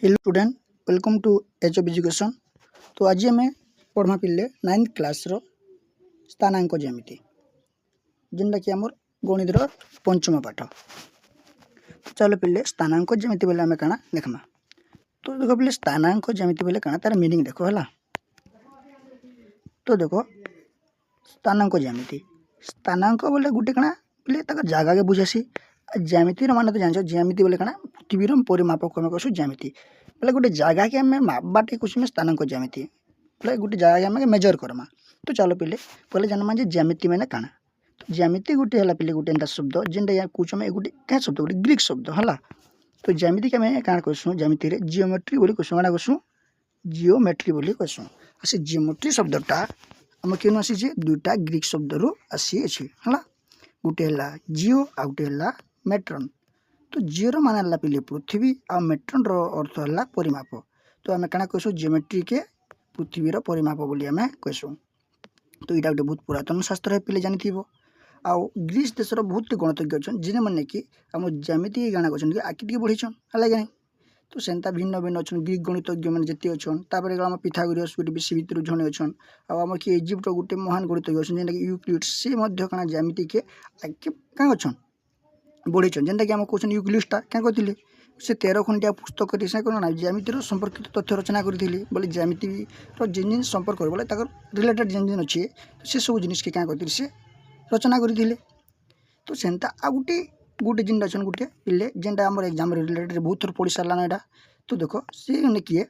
Hello student, welcome to H of education. तो आज आम पढ़मा पिले 9th क्लास रो स्थानांक ज्यामिति जेनटा कि आमर गणितर पंचम पाठ। चलो पिले स्थानांक ज्यामिति बोले आम काना देखमा। तो देखो पिले स्थानांक ज्यामिति बोले काना तार मीनिंग देखो हला। तो देखो स्थानांक स्थानांक बोले गुटे काना पिले तक जगह के बुझासी। ज्यामिति मान तो जान ज्यामिति बोले काना पृथ्वीर परिमापक आम कहूँ ज्यामिति बोले गोटे जगह के आम मापबाटे कहूँ स्थानांक ज्यामिति बोले गोटे जगह के आम मेजर करमा। तो चलो पिले पहले जानमा जे ज्यामिति मैंने काना। तो ज्यामिति गोटे है पिले गोटे एंता शब्द जेनटा या कहूँ गोटे क्या शब्द गोटे ग्रीक शब्द है। तो ज्यामिति के आम क्या कहूँ ज्यामिति जियोमेट्री बोली कहूँ क्या कहूँ जियोमेट्री बोली कहूँ। से जियोमेट्री शब्दटा आम क्यों आसी दुईटा ग्रीक शब्द रू आसी है। गोटे है जियो आ गोटे है मेट्रन। तो जियोर मान है पिले पृथ्वी आ मेट्रन अर्थ है परिमाप। तो आम क्या कहूँ जियोमेट्री के पृथ्वीर परिमाप बोली आम कहूँ। तो यहाँ गोटे बहुत पुरातन शास्त्र है पिले जानी आउ ग्रीस देशर बहुत गणतज्ञ अच्छा जिने मैंने कि आम ज्यामिति गाना कर आगे बढ़ीछन है नहीं। तो सेन्ता भिन्न भिन्न अच्छा ग्रीक गणितज्ञ मैंने जिते अच्छन तापर आम पिथागोरस गोटे बेसी भितर जड़े अच्छन आम कि इजिप्टर गोटे महान गणितज्ञ अच्छे जेनटा कि यूक्लिड्स से क्या ज्यामिति के आगे क्या अच्छन बढ़ीछन जेनटा कि आम कहते यूक्लिड्सटा क्या कहते से 13 खंडिया पुस्तक से कौन ज्यामितिर संपर्कित तथ्य रचना करी बोले ज्यामितिर जेन जिन संपर्क बोले रिलेटेड जेन जिन अच्छे से सब जिन के क्या करते से रचना करते। तो सेन्ता आ गोटे गोटे जिन अच्छन गोटे पिले जेनटा आम एग्जाम रिलेटेड बहुत थर पढ़ी सारा यहाँ। तो देखो सी किए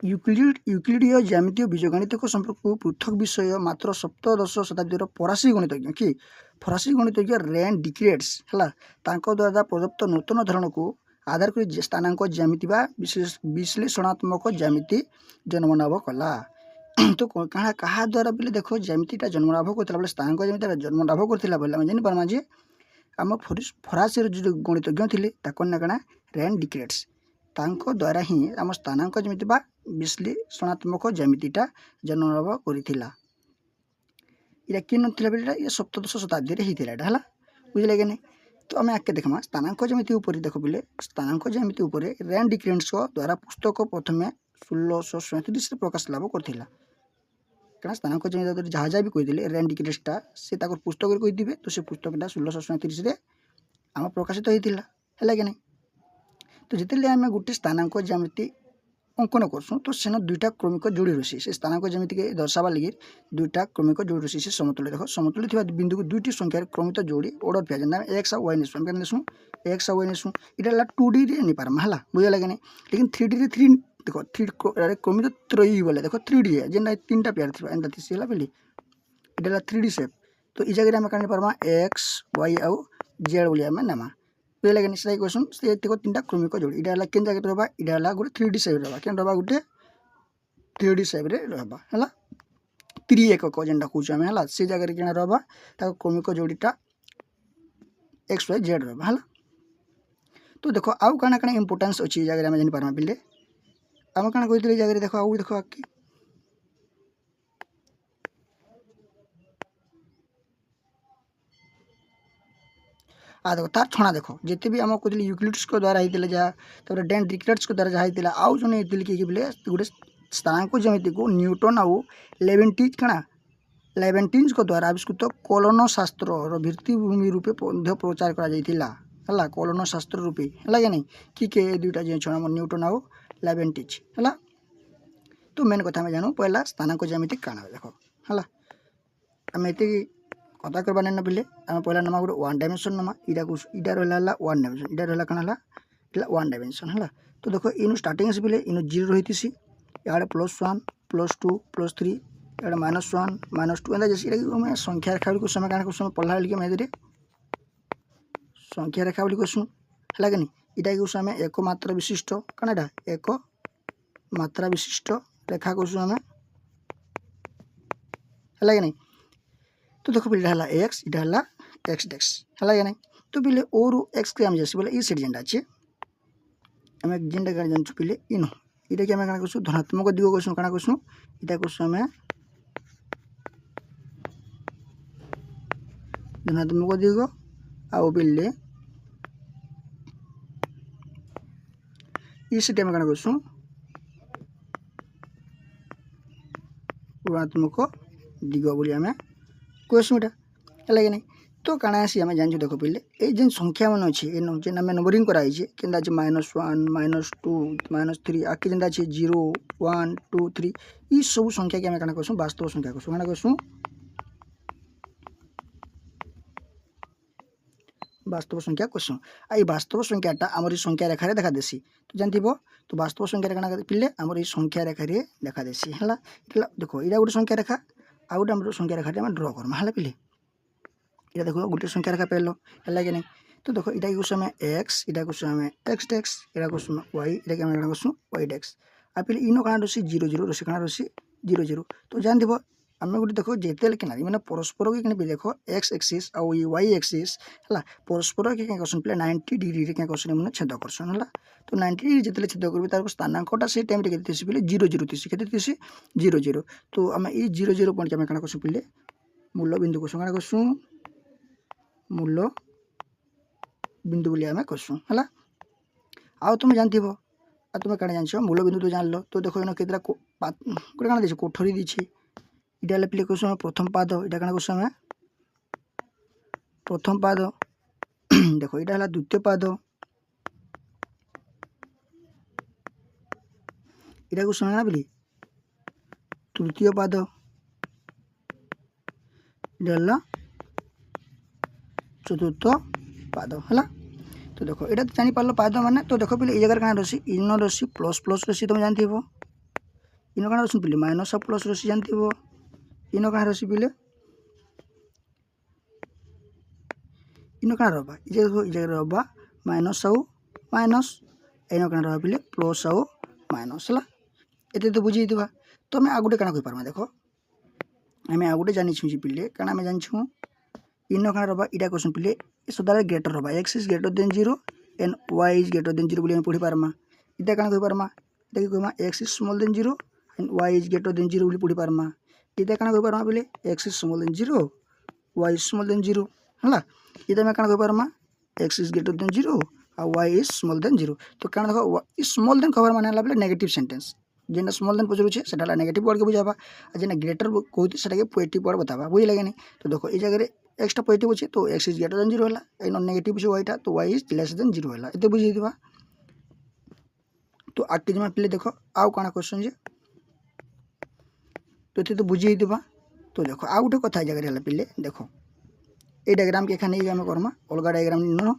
यूक्लिडीय ज्यामितीय बीजगणितिक संपर्क पृथक विषय मात्र सप्तदश शताब्दीर फरासी गणितज्ञ कि फरासी गणितज्ञ रेन डिक्रेट्स है द्वारा प्रदत्त नूतन धरण को आधार कर स्थानांक ज्यामिति विश्लेषणात्मक ज्यामिति जन्मलाभ कला। तो क्या द्वारा बोले देखो ज्यामितिटा जन्मलाभ करता बोले स्थानांक ज्यामिति जन्मलाभ करता बोले आम जानीपारा जे आम फरासी जो गणितज्ञ थे क्या रेन डिक्रेट्स तांको द्वारा ही आम स्थानांक ज्यामिति विश्लेषणात्मक ज्यामितिटा जन्मलाभ करथिला। इरा कि नथिला बेटा ये सप्तदश शताब्दी रे हिथिला है बुझले कि नहीं। तो आम आगे देखमा स्थानांक ज्यामिति ऊपर देखो बोले स्थानांक ज्यामिति ऊपर रेन डिक्रेट्स द्वारा पुस्तक प्रथम 1637 प्रकाश लाभ करथिला। क्या स्थानांक ज्यामिति जहाँ जहाँ भी कहीदे रेन डिक्रेट्सटा से पुस्तक कहीदे तो से पुस्तकटा 1637 आम प्रकाशित होता है कि नहीं। तो जिते आम गोटे स्थानांक ज्यामिति अंकन करसुँ तो सेन दुईटा क्रमिक जोड़ी रही से स्थानांक ज्यामिति के दर्शावा लगे दुईटा क्रमिक जोड़ी रही से समतुल्य देख समतुल्य थी बिंदु को दुईटी संख्यार क्रमित जोड़ी ऑर्डर पे जेना एक्स आ वाई नेसुँ आम नेसुँ एक्स आ वाई नेसुँ इटा 2D रे नहीं पारमा है बुझे लगे नहीं। लेकिन 3D रे 3 देख 3 क्रमित त्रयी बोले देख 3D है जेना 3टा पेयर थी एंता थी है बोली इटा 3D सेप। तो ये जगह आम क्या पार्मा एक्स वाई आउ जेड बोली आम नेमा बुझे लगे नहीं। क्वेश्चन से 3टा क्रमिक जोड़ी इटा केन जगह रहा इटा गोटे 3D सेप रहा क्या रहा गोटे 3D सेप रहा है 3 एकक जेनटा कौच आम है से जगह क्या रहा क्रमिक जोड़ीटा एक्स वाई जेड रहा है। तो देखो आउ काना काना इंपोर्टेंस अच्छी जगह आम जानीपारा पिले आम क्या कहते जगह देखो आउ देखो आगे देखो तार छणा देखो जिते भी आम कहते यूक्लिड्स द्वारा होता जहाँ रेन डिक्रेट्स द्वारा जहाँ होता आउ जन किए बोले गोटे स्थानांक ज्यामिति को न्यूटन आउ लेवेंटिन्स द्वारा आविष्कृत कलन शास्त्र भित्तिभूमि रूपे प्रचार कर कलन शास्त्र रूपे है कि नहीं कि दुईटा जी आम न्यूटन आउ लेवेंटिन्स है। तो मेन कथा जानू पहला स्थानांक ज्यामिति काण देख है आम ये कथा करवा ना पिले आम पहला नमा गोटे 1 डायमेंशन नमा इटा रहा 1 डायमेंशन इटा रहा कण है 1 डायमेंशन है। तो देखो इनु स्टार्टिंग से पिले इनु 0 रही इे +1 +2 +3 इे -1 -2 एंता जैसे मैं संख्या रेखा बोली समय क्या कुछ पढ़ला लिखे मैं संख्या रेखा बोली कहूँ है कि नहीं। इटा कहूँ आम एक मात्रा विशिष्ट कण एटा एक मात्रा विशिष्ट रेखा कहूँ आम है कि नहीं। तो देखो पिले है एक्स इटा है एक्स डेक्स है कि नहीं। तो पिले ओ रु एक्स के आम जैसे बोले ई सेट जेनटा अच्छे आम जेनटा क्या जानूँ पिले इनो इटा कि आम क्या कहूँ धनात्मक दिग कहूँ क्या कहूँ इटा कहूँ आम धनात्मक दिग आउ पिले ई सेट आम कण करसूँ ऋणात्मक दिग बोली आम कहसूँ यहाँ है कि तो काଣା आसी आम जानूँ देख पे ये जेन संख्या मान अच्छे जेन आम नंबरिंग कराई के -1 -2 -3 आगे जेनता अच्छे 0 1 2 3 ये सब संख्या के आम काଣା कहसूँ वास्तव संख्या कहसूँ काଣା कहसूँ वास्तव संख्या कहसूँ आ वास्तव संख्याटा आमर संख्या रेखार देखा देसी तो जानते तो वास्तव संख्या काଣା पिले आमर ये संख्या रेखार देखा देसी है देखो यहाँ गोटे संख्या रेखा आ गोटे आम संख्या रेखा ड्र करमा है पिले ये देखो गोटे संख्या रेखा पेल है कि नहीं तो देखो यहाँ कहूँ आम एक्स यहाँ कहूँ आम एक्स डेक्स यहाँ कहूँ वाई यहाँ क्या कहूँ वाई डेक्स आ पे इन काଣା रसी 0 0 रसी काଣା रसी 0 0 तो जानते आम गोटे देख जिते कि मैंने परस्पर के भी देख एक्स एक्सीस आ वाई एक्सीस है परस्पर के क्या करसन पे 90 डिग्री क्या करसन मैंने छेद करसन है तो 90 डिग्री जितने छेद करेंगे तार स्थानांकटा से टाइम के पे 0 0 थी के 0 0 तो आम ये 0 0 पॉइंट आम क्या करसूँ पे मूल बिंदु कहसूँ क्या कहसूँ मूल बिंदु बोली आम कहसूँ है आउ तुम जानती आ तुम क्या जान मूल बिंदु तो जान लो तो देखो इन केतरा गोटे क्या देखो कोठरी दीची इटा पे कहूँ प्रथम पाद यहाँ क्या कहूँ आम प्रथम पाद देखो यहाँ है द्वितीय पाद यहाँ कहूँ क्या बोली तृतीय पाद यहाँ चतुर्थ पाद है तो देखो यहाँ तो जापर पाद मैंने तो देखो पे जगह क्या रसी इन रसी प्लस प्लस रसी तुम जानते इन क्या रसी पे माइनस प्लस रसी जानते इन क्या रसी पे इन क्या रहा ये रहा माइनस आउ माइनस इन क्या रहा पे प्लस आउ माइनस है ये तो बुझे तो आम आ गए क्या कहीपर देख आम आ गए जानी पे क्या आम जानूँ इन क्या रहा यहाँ क्वेश्चन पे सदा ग्रेटर रहा x is greater than 0 and y is greater than 0 बोली पढ़ी पार्मा इटा क्या कहीपरमा इटा कहमा x is small than 0 and y is greater than 0 बोली पढ़ी पार्मा इटा क्या कहीपरमा बोले x is small than 0 y is small than 0 है इटा आम क्या कहीपरमा एक्स इज ग्रेटर देन 0 और वाई इज स्मॉल देन 0 तो क्या देखो स्मॉल देन खबर माने बोले नेगेटिव सेंटेंस जेना स्मॉल देन पचरुचे से नेगेटिव वर्ड के बुझावा जेना ग्रेटर कहते से पॉजिटिव वर्ड बतावा बुझे लगे नहीं तो देखो ये जगह एक्सट्रा पॉजिटिव अच्छे तो एक्स इज ग्रेटर देन 0 है इन नेगेटिव अच्छे वाईटा तो वाई इज लेस देन 0 है ये बुझे तो आगे जमा पे देख आउ कौन क्वेश्चन जे तो ये तो बुझे तो देखो आउ गोटे कथा जगह पे देखो ये डायग्राम के एखाने आम करमा अलग डायग्राम न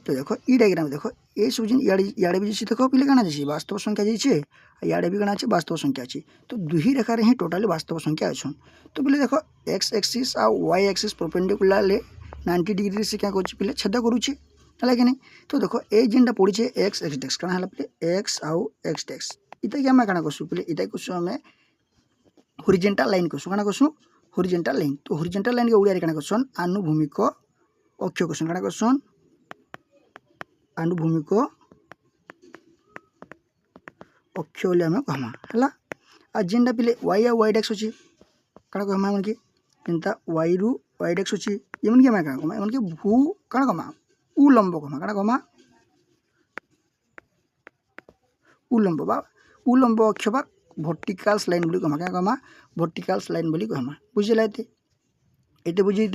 तो देखो ये डायग्राम देखो ये सब जिन इे भी जैसे देखो पे क्या वास्तव संख्या जाइए इे भी क्या अच्छे वास्तव संख्या अच्छे तो दुही रेखार ही टोटाली वास्तव संख्या अच्छन तो पे देखो एक्स एक्सीस आ वाई एक्सीस परपेंडिकुलर 90 डिग्री से क्या कर छेद करुचे है कि नहीं तो देखो ये जेनटा पड़े एक्स एक्स डेक्स क्या है पे एक्स आउ एक्स डेक्स इतना कि आम क्या कहूँ पे इतना कहूँ आम हॉरिजॉन्टल लाइन कहूँ क्या कहूँ हॉरिजॉन्टल लाइन तो हॉरिजॉन्टल लाइन के ओडिया क्या कहूँ आनुभूमिक अक्ष कहूँ क्या कहूँ आनुभूमिक अक्ष बोली आम कहमा है आ जेनटा पे वाई आ वाई डेक्स अच्छी क्या कहमा मन की जेनता वाई रु वाई डेक्स अच्छी एमन की आम क्या कहमा एमन की भू क्या कहमा उलम्ब कहमा क्या कहमा उलम्ब बा उलम्ब अक्ष बा भर्टिकाल्स लाइन बोली कहमा क्या कहमा भर्टिकाल्स लाइन बोली कहमा बुझेला ये बुझे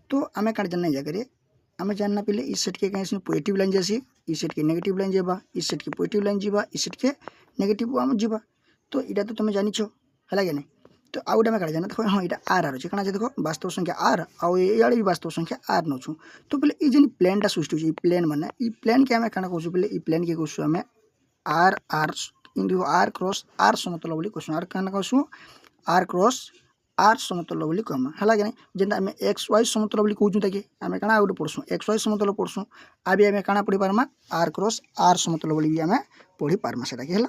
तो आम क्या जानना जगह आम जानना पे इस सेट के कहीं पॉजिटिव लाइन जासी इस सेट के नेगेटिव लाइन जावा इस सेट के पॉजिटिव लाइन जावा इस सेट के नेगेटिव आम जावा तो यहाँ तो तुम जानिछ है कि नहीं तो आउ गोटे क्या जाना देखो हाँ यहाँ आर आर अच्छे क्या देखो वास्तव संख्या आर आउ भी वास्तव संख्या आर नौ तो पे ये जेन प्लेनटा सृष्टि होती प्लेन मैंने ये प्लेन के आम क्या कहूँ पे ये प्लेन के कहूँ आम R R in R cross R समतल बोली कहूँ आर क्या कहूँ आर क्रॉस आर समतल बोली कहमा है कि नहीं जेनता आम एक्स वाई समतल बोली कहूँ ताकि आम क्या गोटे पढ़सूँ एक्स वाई समतल पढ़सूँ आ भी आम क्या पढ़ी पार्मा आर क्रॉस आर समतल बोली भी आम पढ़ी पार्मा से है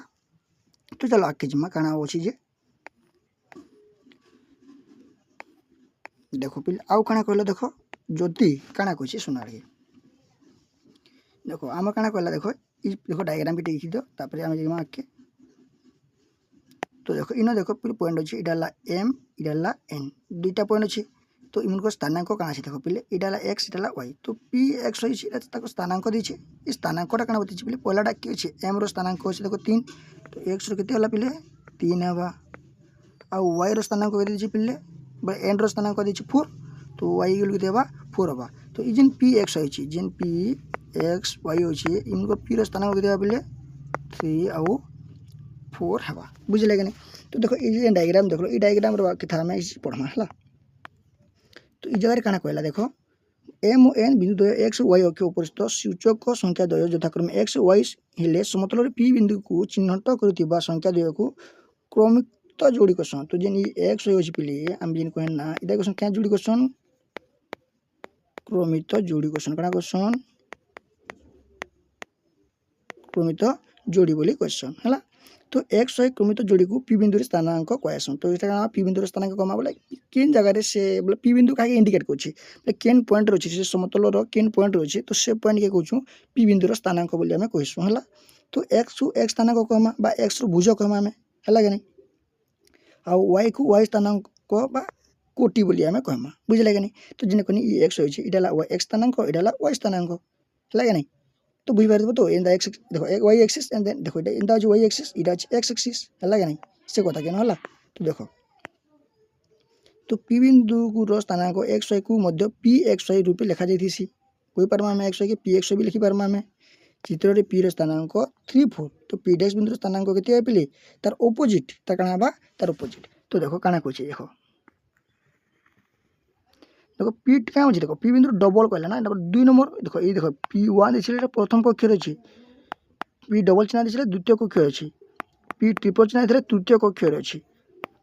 तो चलो आगे जिमा क्या अच्छी जे देखो पे आउ क्या कहल देखो जदि क्या कही सुना आगे देखो आम क्या कहला देखो देखो डायग्राम भी देखी दो तापर आम जिमा आगे तो देखो इन देखो पे पॉइंट अच्छे यहाँ एम यहाँ एन दुईटा पॉइंट अच्छे तो इनको स्थानांक काଣା अछि देखो पिले इटा ला x इटा ला y तो p x होई छि ताको स्थानांक दै छि इ स्थानांकटा काଣା बतै छि पिले पहिलाटा कि अछि m रो स्थानांक अछि देखो 3 तो x रो केते होला पिले 3 हेबा आ y रो स्थानांक केते दै छि पिले n रो स्थानांक दै छि 4 तो y गेल केते हेबा 4 हेबा तो इ जेन p x होई छि जेन p x y होई छि इनको p रो स्थानांक केते हेबा पिले 3 आउ 4 हेबा बुझले कि नहीं। तो देखो ये डायग्राम देखो ये डायग्राम रो कथा हमें पढ़मा हला तो इ जगह काना कहला देखो m और n बिंदु द्वय x y अक्ष उपस्थित सूचक संख्या द्वय यथाक्रम x y हेले समतल p बिंदु को चिन्हित करुथिबा संख्या द्वय को क्रमिक जोड़ी करसन तो जेन x y अछि पिले हम जेन कहन ना इदा करसन क्या जोड़ी करसन क्रमिक जोड़ी करसन काना करसन क्रमिक जोड़ी बोली क्वेश्चन हला तो x y क्रमिक जोड़ी को p बिंदु रे स्थानांक कहसन तो एटा p बिंदु रे स्थानांक कमा बोले केन जगह रे से बोले p बिंदु काहे इंडिकेट करछि बोले केन पॉइंट रछि से समतल रो केन पॉइंट रछि तो से पॉइंट के कहछु p बिंदु रो स्थानांक बोली हमें कहसु हला तो x को x स्थानांक कहमा बा x रो भुज कहमा हमें हला कि नहीं आ y को y स्थानांक बा कोटि बोली हमें कहमा बुझले कि नहीं तो जेने कोनी ई x होछि इडाला y x स्थानांक इडाला y स्थानांक हला कि नहीं तो बुझ पारबो तो इन द एक्स देखो y एक्सिस एंड देन देखो इन द जो y axis Ida x axis हला कि नहीं से कथा केन हला तो देखो तो p बिंदु को रो स्थानांक x y को मध्य p x y रूपे लिखा जाइथिसी कोई परमा में x y के p x y भी लिखि परमा में चित्र रे p रो स्थानांक 3 4 तो p डैश बिंदु रो स्थानांक केते है पिले तार ऑपोजिट ता काना बा तार ऑपोजिट तो देखो काना कोछि देखो देखो p क्या होछि देखो p बिंदु डबल कहला ना देखो 2 नंबर देखो ई देखो p1 दिसिले प्रथम कक्ष रे अछि p डबल चिन्ह दिसिले द्वितीय कक्ष रे अछि p ट्रिपल चिन्ह दिसिले तृतीय कक्ष रे अछि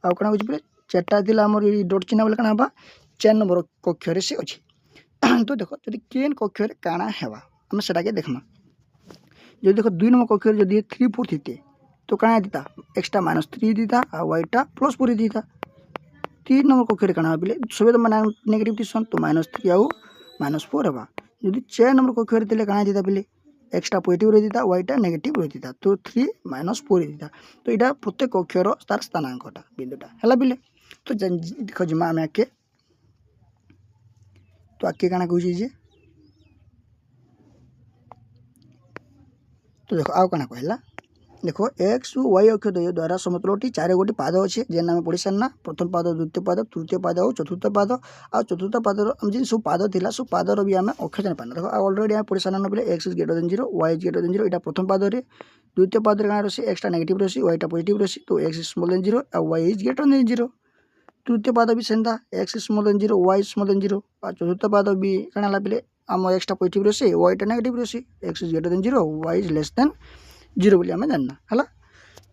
आ काना होछि पिले चारटा दिला हमर ई डॉट चिन्ह बोले काना बा 4 नंबर कक्ष रे से अछि तो देखो जदि केन कक्ष रे काना हेबा हम सेटा के देखमा जो देखो 2 नंबर कक्ष रे जदि 3 4 थिते तो काना दिता x टा -3 दिता आ y टा +4 दिता 3 नंबर कक्ष रे काना बिले सबे तो माने नेगेटिव दिसन तो -3 आउ -4 हेबा जदि 4 नंबर कक्ष रे दिले काना दिता बिले x टा पॉजिटिव रे दिता y टा नेगेटिव रे दिता तो 3 -4 दिता तो इडा प्रत्येक कक्ष रो तार स्थानांकटा बिंदुटा हला बिले तो देखो जमा हम आके तो आके काना कहूची जे तो देखो आउ काना कहला देखो x और y अक्ष द्वय द्वारा समतलटी 4 गोटी पाद अछि जे नाम पढि सन्ना प्रथम पाद द्वितीय पाद तृतीय पाद और चतुर्थ पाद आ चतुर्थ पाद हम जे सब पाद थिला सब पाद रो भी हम अक्ष जान पाना देखो ऑलरेडी हम पढि सन्ना बिले x is greater than 0 y is greater than 0 इटा प्रथम पाद रे द्वितीय पाद रे काना रसी x टा नेगेटिव रसी y टा पॉजिटिव रसी तो x इज स्मॉल देन 0 और y इज ग्रेटर देन 0 तृतीय पाद भी सेंदा x is small than 0 y is small than 0 और चतुर्थ पाद भी काना ला बिले हम x टा पॉजिटिव रसी y टा नेगेटिव रसी x is greater than 0 y is less than 0 बोली हमें जानना हला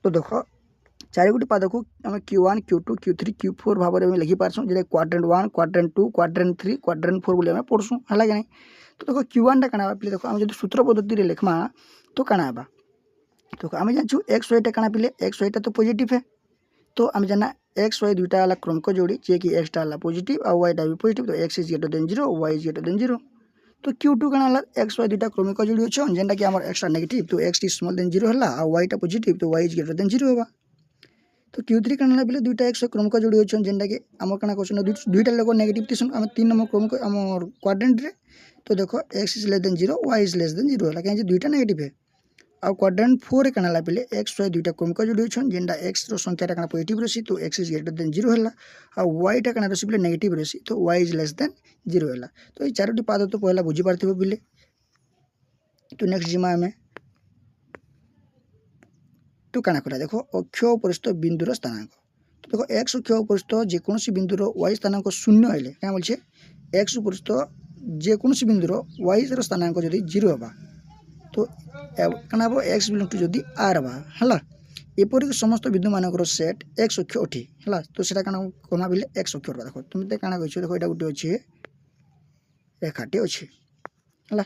तो देखो 4 गोटी पाद को हम q1 q2 q3 q4 भाव रे लिखि पारसु जे क्वाड्रेंट 1 क्वाड्रेंट 2 क्वाड्रेंट 3 क्वाड्रेंट 4 बोली हमें पढसु हला कि नहीं तो देखो q1 टा काना पिले देखो हम जदि सूत्र पद्धति रे लिखमा तो काना बा तो हम जानछु x y टा काना पिले x y टा तो पॉजिटिव है तो हम जानना x y दुटा वाला क्रमिक जोड़ी जे कि x टा वाला पॉजिटिव और y टा भी पॉजिटिव तो x is greater than 0 y is greater than 0 तो q2 काना ला x y दुटा क्रमिक जोड़ी अछि जेंटा कि हमर x टा नेगेटिव तो x इज स्मॉल देन 0 हला और y टा पॉजिटिव तो y इज ग्रेटर देन 0 होबा तो q3 काना ला बिले दुटा x क्रमिक जोड़ी अछि जेंटा कि हमर काना क्वेश्चन दुटा लोग नेगेटिव तिसन हम 3 नंबर क्रमिक हमर क्वाड्रेंट रे तो देखो x is less than 0 y is less than 0 हला काहे जे दुटा नेगेटिव है आ क्वाड्रेंट 4 रे काना ला बिले x y दुटा क्रमिक जोड़ी अछि जेंटा x रो संख्या टा काना पॉजिटिव रसी तो x इज ग्रेटर देन 0 हला आ y टा काना रसी बिले नेगेटिव रसी तो y इज लेस देन 0 हला तो ए चारोटी पाद तो पहला बुझी पारथिबो बिले तो नेक्स्ट जिमा हमें तो काना करा देखो अक्ष उपरिस्थ बिंदुर स्थानांक तो देखो x अक्ष उपरिस्थ जे कोनोसी बिंदुर y स्थानांक 0 आइले क्या बोलछे x उपरिस्थ जे कोनोसी बिंदुर y रो स्थानांक जदी 0 होबा तो काना बो x बिलोंग टू जदी r बा हला एपरि समस्त बिंदु मानकर सेट x अक्ष अठी हला तो सेटा काना कोना बिले x अक्ष बा देखो तुमते काना कहछो देखो एटा गुटे अछि रेखाटी अछि हला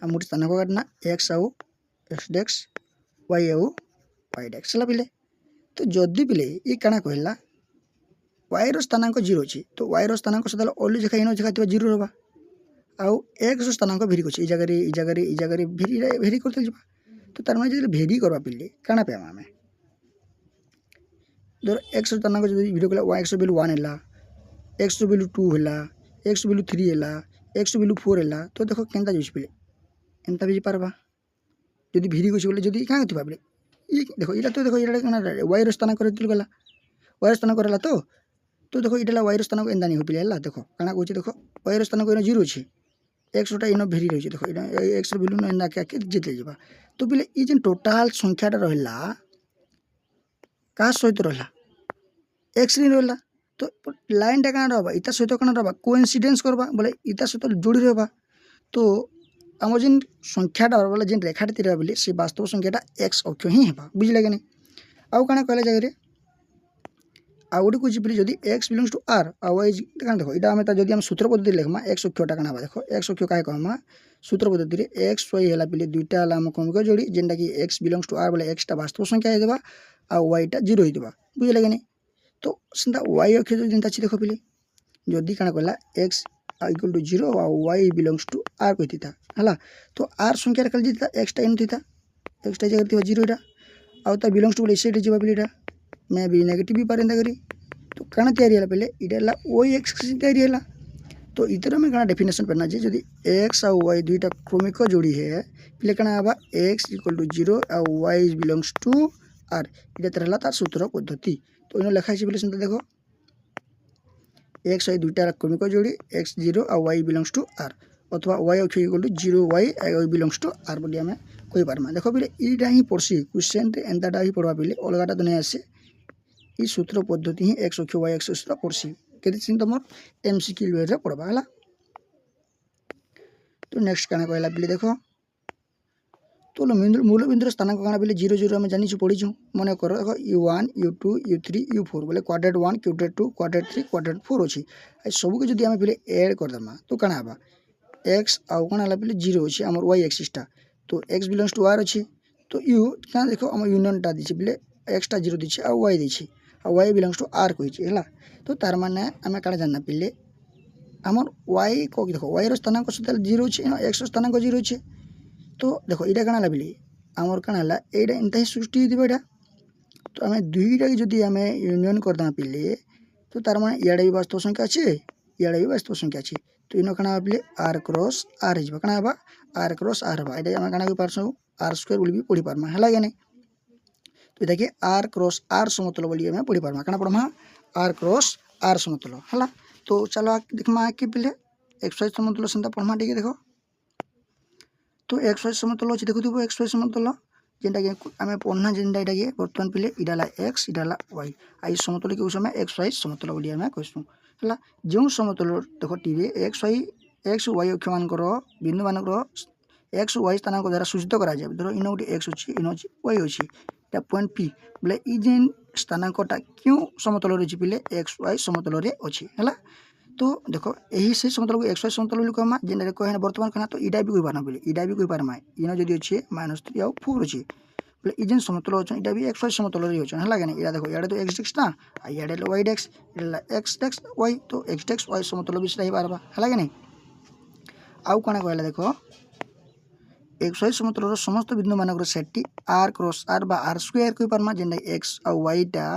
हम मुट स्थानांक काटना x आउ x डेक्स y आउ y डेक्स हला बिले तो जदी बिले ई काना कहला y रो स्थानांक 0 अछि तो y रो स्थानांक सदाल ओली जखा इनो जखा 0 होबा आउ x रो स्थानांक भेरी अछि ई जगह रे भेरी करते जबा तो तार माने जदी भेरी करबा पिले काना पेमा हमें धर x रो स्थानांक जदी भेरी कला y x बिल 1 हला एक्स वैल्यू 2 है, एक्स वैल्यू 3 है, एक्स वैल्यू 4 है, तो देख केनता जाऊँ पे एंता भी पार्बा जदि भिरी गई बोले जदि क्या बोले ये देख ये तो देख ये वायर स्थान कर गला वायर स्थान करला तो देख ये वायर स्थान को एंदा नहीं हो पे देख काଣା कहूँ देख वायर स्थान को जीरो अच्छे एक्सटा इन भेरी रही देख एक्स भैल्यू एंदा क्या जितले जावा तो बोले ये जेन टोटाल संख्याटा रहा क्या सहित रहा एक्स नहीं रहा तो लाइनटा क्या रहा इता सहित क्या रहा कोइंसिडेंस करवा बोले इता सहित जोड़ी रहा तो आम जेन संख्याटा बोले जेन रेखाटी रहा बोले से वास्तव संख्याटा एक्स अक्ष ही है बुझे कि नहीं आउ क्या कहला जगह आउ गोटे कुछ बोली जदि एक्स बिलोंग्स टू आर आ वाई क्या देख यहाँ जब आम सूत्र पद्धति लिखमा एक्स अक्षटा क्या देख एक्स अक्ष क्या कहमा सूत्र पद्धति एक्स वाई है पे दुईटा आम क्रमिक जोड़ी जेनटा कि एक्स बिलोंग्स टू आर बोले एक्सटा वास्तव संख्या होगा आ वाईटा जीरो होगा बुझे कि नहीं तो सीधा वाई अक्ष जो जेनता अच्छी देख पे जदि क्या कहला एक्स इक्वल टू जीरो आ वाई बिलोंग्स टू आर कही है तो आर संख्या खाली जीता एक्सटा इन थी एक्सटा जगह जीरोटा आउ बिलोंग्स टू बोले इसे जावा पे मैं भी नेगेटिव भी पारे करी तो क्या तैयारी पे इटा वाई एक्स तैयारी तो इतर में क्या डेफिनेशन पढ़ना चाहिए जदि एक्स आ वाई दुईटा क्रमिक जोड़ी है पे क्या एक्स इक्वल टू जीरो आ वाई बिलोंग्स टू आर इटा तरह तार सूत्र पद्धति तो इन लिखाई बोले सीधा देख एक्स वाई दुईटा क्रमिक जोड़ी एक्स जीरो आ वाई बिलोंग्स टू आर अथवा वाई अक्ष equal to zero y belongs to R बोली आम कही पार्मा देख पे यहाँ ही पड़सी क्वेश्चन एंताटा ही पढ़वा पे अलगाटा तो नहीं आसे ये सूत्र पद्धति ही एक्स अक्ष वाई एक्स सूत्र पड़सी के तुम एमसीक्यू वे पढ़वा है तो नेक्स्ट क्या कहला पे देख तो मूलबिंदुर स्थानांक क्या पे जीरो जीरो आम जानी पढ़ीचु मन कर देख U1 U2 U3 U4 बोले क्वाड्रेंट 1 क्वाड्रेंट 2 क्वाड्रेंट 3 क्वाड्रेंट 4 अच्छी सबको जब आम पे एड करदेमा तो क्या है एक्स आउ क्या पे जीरो अच्छे आम वाई एक्सिसटा तो एक्स बिलोंग्स टू आर अच्छी तो यू क्या देख आम यूनियनटा दीचे पे एक्सटा जीरो दीचे आ वाई दीचे आ वाई बिलोंग्स टू आर कही है तो तार माने आम क्या जानना पे आमर वाई को देख वाई स्थानांक सहित जीरो अच्छे एक्स स्थानांक जीरो अच्छे तो देख यहाँ क्या पे आमर क्या यहाँ एंता ही सृष्टि होता तो आम दुईटा जदि आम यूनियन करदे पे तो तार माने इड़ा भी वास्तव संख्या अच्छे इड़ा भी वास्तव संख्या अच्छे तो इन क्या पे आर क्रॉस आर हो क्या आर क्रॉस आर हाँ यहाँ आम क्या पार्स आर स्क्वायर बोली भी पढ़ी पार्मा है कि नहीं तो देखिए आर क्रॉस आर समतल बोली आम पढ़ी पार्मा क्या पढ़मा आर क्रॉस आर समतल है तो चलो देखमा कि पे एक्स वाई समतल सीधा पढ़मा टे देख तो एक्स वाई समतल अच्छे देखु एक्स वाई समतल जेनटा कि आम पढ़ना जेनटा ये बर्तमान पे इटा एक्स इटा वाई आई समतल कि कौन एक्स वाई समतल बोली आम कहूँ है जो समतल देख टी एक्स वाई अक्ष मानकर बिंदु मानकर एक्स वाई स्थानांक द्वारा सूचित करा जाए धर इन गोटे एक्स अच्छी इन अच्छी वाई अच्छी इटा पॉइंट पी बोले ये जेन स्थानांकटा क्यों समतल रही पे एक्स वाई समतल अच्छी है तो देख यही से समतल को एक्स वाई समतल बोली कहमा जेन कहे बर्तमान कहना तो इटा भी कही पार्मा बोले इटा भी कही पार्मा इन जदि अच्छे -3 आउ 4 अच्छे बोले ये जेन समतल अच्छा इटा भी एक्स वाई समतल अच्छा है कि इड़ा देखो इड़े तो एक्स डेक्स ना इड़े वाई डेक्स एक्स डेक्स वाई तो एक्स डेक्स वाई समतल भी सही पार्बा है कि नहीं आउ क्या कहला देख एक्स वाई समतल समस्त बिंदु मानक सेट आर क्रॉस आर बा आर स्क्वायर कही पार्मा जेन एक्स आ वाईटा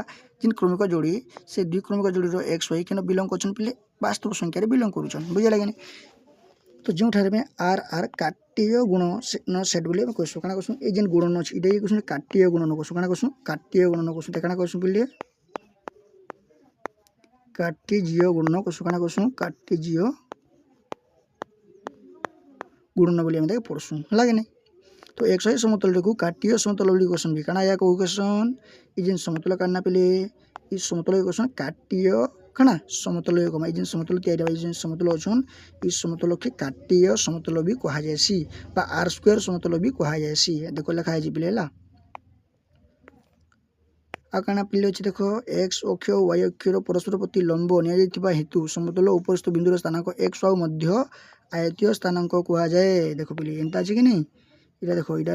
जिन क्रमिक जोड़ी से दुई क्रमिक जोड़ी एक्स वाई क्या बिलंग कर पे वास्तव संख्यार बिलंग कर बुझे लगे तो जो ठार में आर आर काटीय गुण सेट बोली कहूँ क्या कहूँ ये जेन गुणन अच्छे ये कहूँ काटीय गुणन कहूँ क्या कहूँ काटीय गुणन कहूँ क्या कहूँ बोलिए काटीजीय गुणन कहूँ क्या कहूँ काटीजीय गुणन बोली आम पढ़सूँ है कि नहीं तो एक्स वाई समतल को काटीय समतल बोली क्वेश्चन भी क्या कहूँ क्वेश्चन ये जेन समतल काटना पे ये समतल क्वेश्चन काटीय कणा समतल कमा ये समतल तैयारी समतल अच्छा ये समतल के काटीय समतल भी कहुसी आर स्क्वायर समतल भी कहुसी देख लिखाई पे आना पे अच्छे देख एक्स अक्ष वाई अक्षर परस्पर प्रति लंब नि हेतु समतल उपस्थित बिंदुर स्थानांक एक्स वाई मध्य आयतीय स्थानांक कहुए देख पे एंता अच्छे कि नहीं इटा देख इटा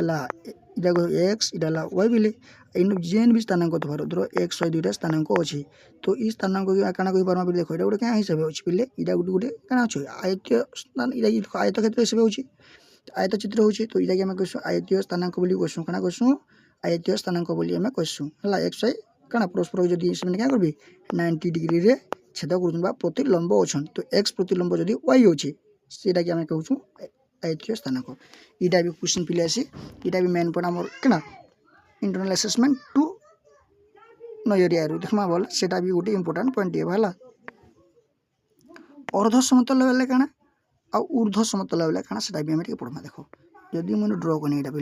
एक्स इटा वाई बोले इन जेन भी स्थानांक धर एक्स वाई दुईटा स्थानांक अच्छी तो ये स्थानांक क्या कही पार्मा देख ये गोटे क्या हिसाब से पे इटा गोटे गोटे क्या अच्छे आयतीय स्थान इटा आयत क्षेत्र हिसाब से आयत चित्र होची तो इटा आम कहूँ आयतीय स्थानांक बोली कहूँ क्या कहूँ आयतीय स्थानांक बोली आम कहूँ है एक्स वाई क्या परस्पर जब क्या करी 90 डिग्री रे छेद कर प्रतिलंब अच्छा तो एक्स प्रतिलंब जदि वाई अच्छे सीटा कि आम कहूँ आयतीय स्थानक यहाँ भी क्वेश्चन पिले आसी यहाँ भी मेन पॉइंट आमर क्या इंटरनल असेसमेंट टू नजरिया देखमा बोल सेटा भी गोटे इंपोर्टाट पॉइंट है अर्ध समतल बेले काଣା आ ऊर्ध्व समतल बेले काଣା सेटा भी हमें पढ़मा देख जदि मुझे ड्र करनी यहाँ पे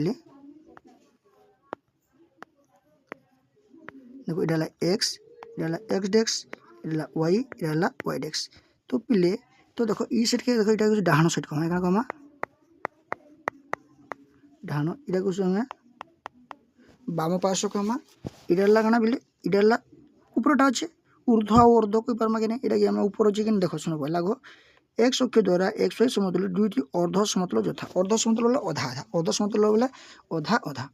देखो ये एक्स एक्स डेक्स ये वाई डेक्स तो पिले तो देखो ई सेट के देखो ये डाहाण सेट कमा क्या कमा डाहाण यहाँ कौन बाम पार्श्व कमा इटा काଣା बोले इटा उपरटा अच्छे ऊर्ध्व और अर्ध कही पार्मा कि नहीं ये ऊपर अच्छे कि देख शुण पहला गो एक्स अक्ष द्वारा एक्स वाई समतल दुईटी अर्ध समतल जोथा अर्ध समतल बोले अधा अधा अर्ध समतल बोले अधा अधा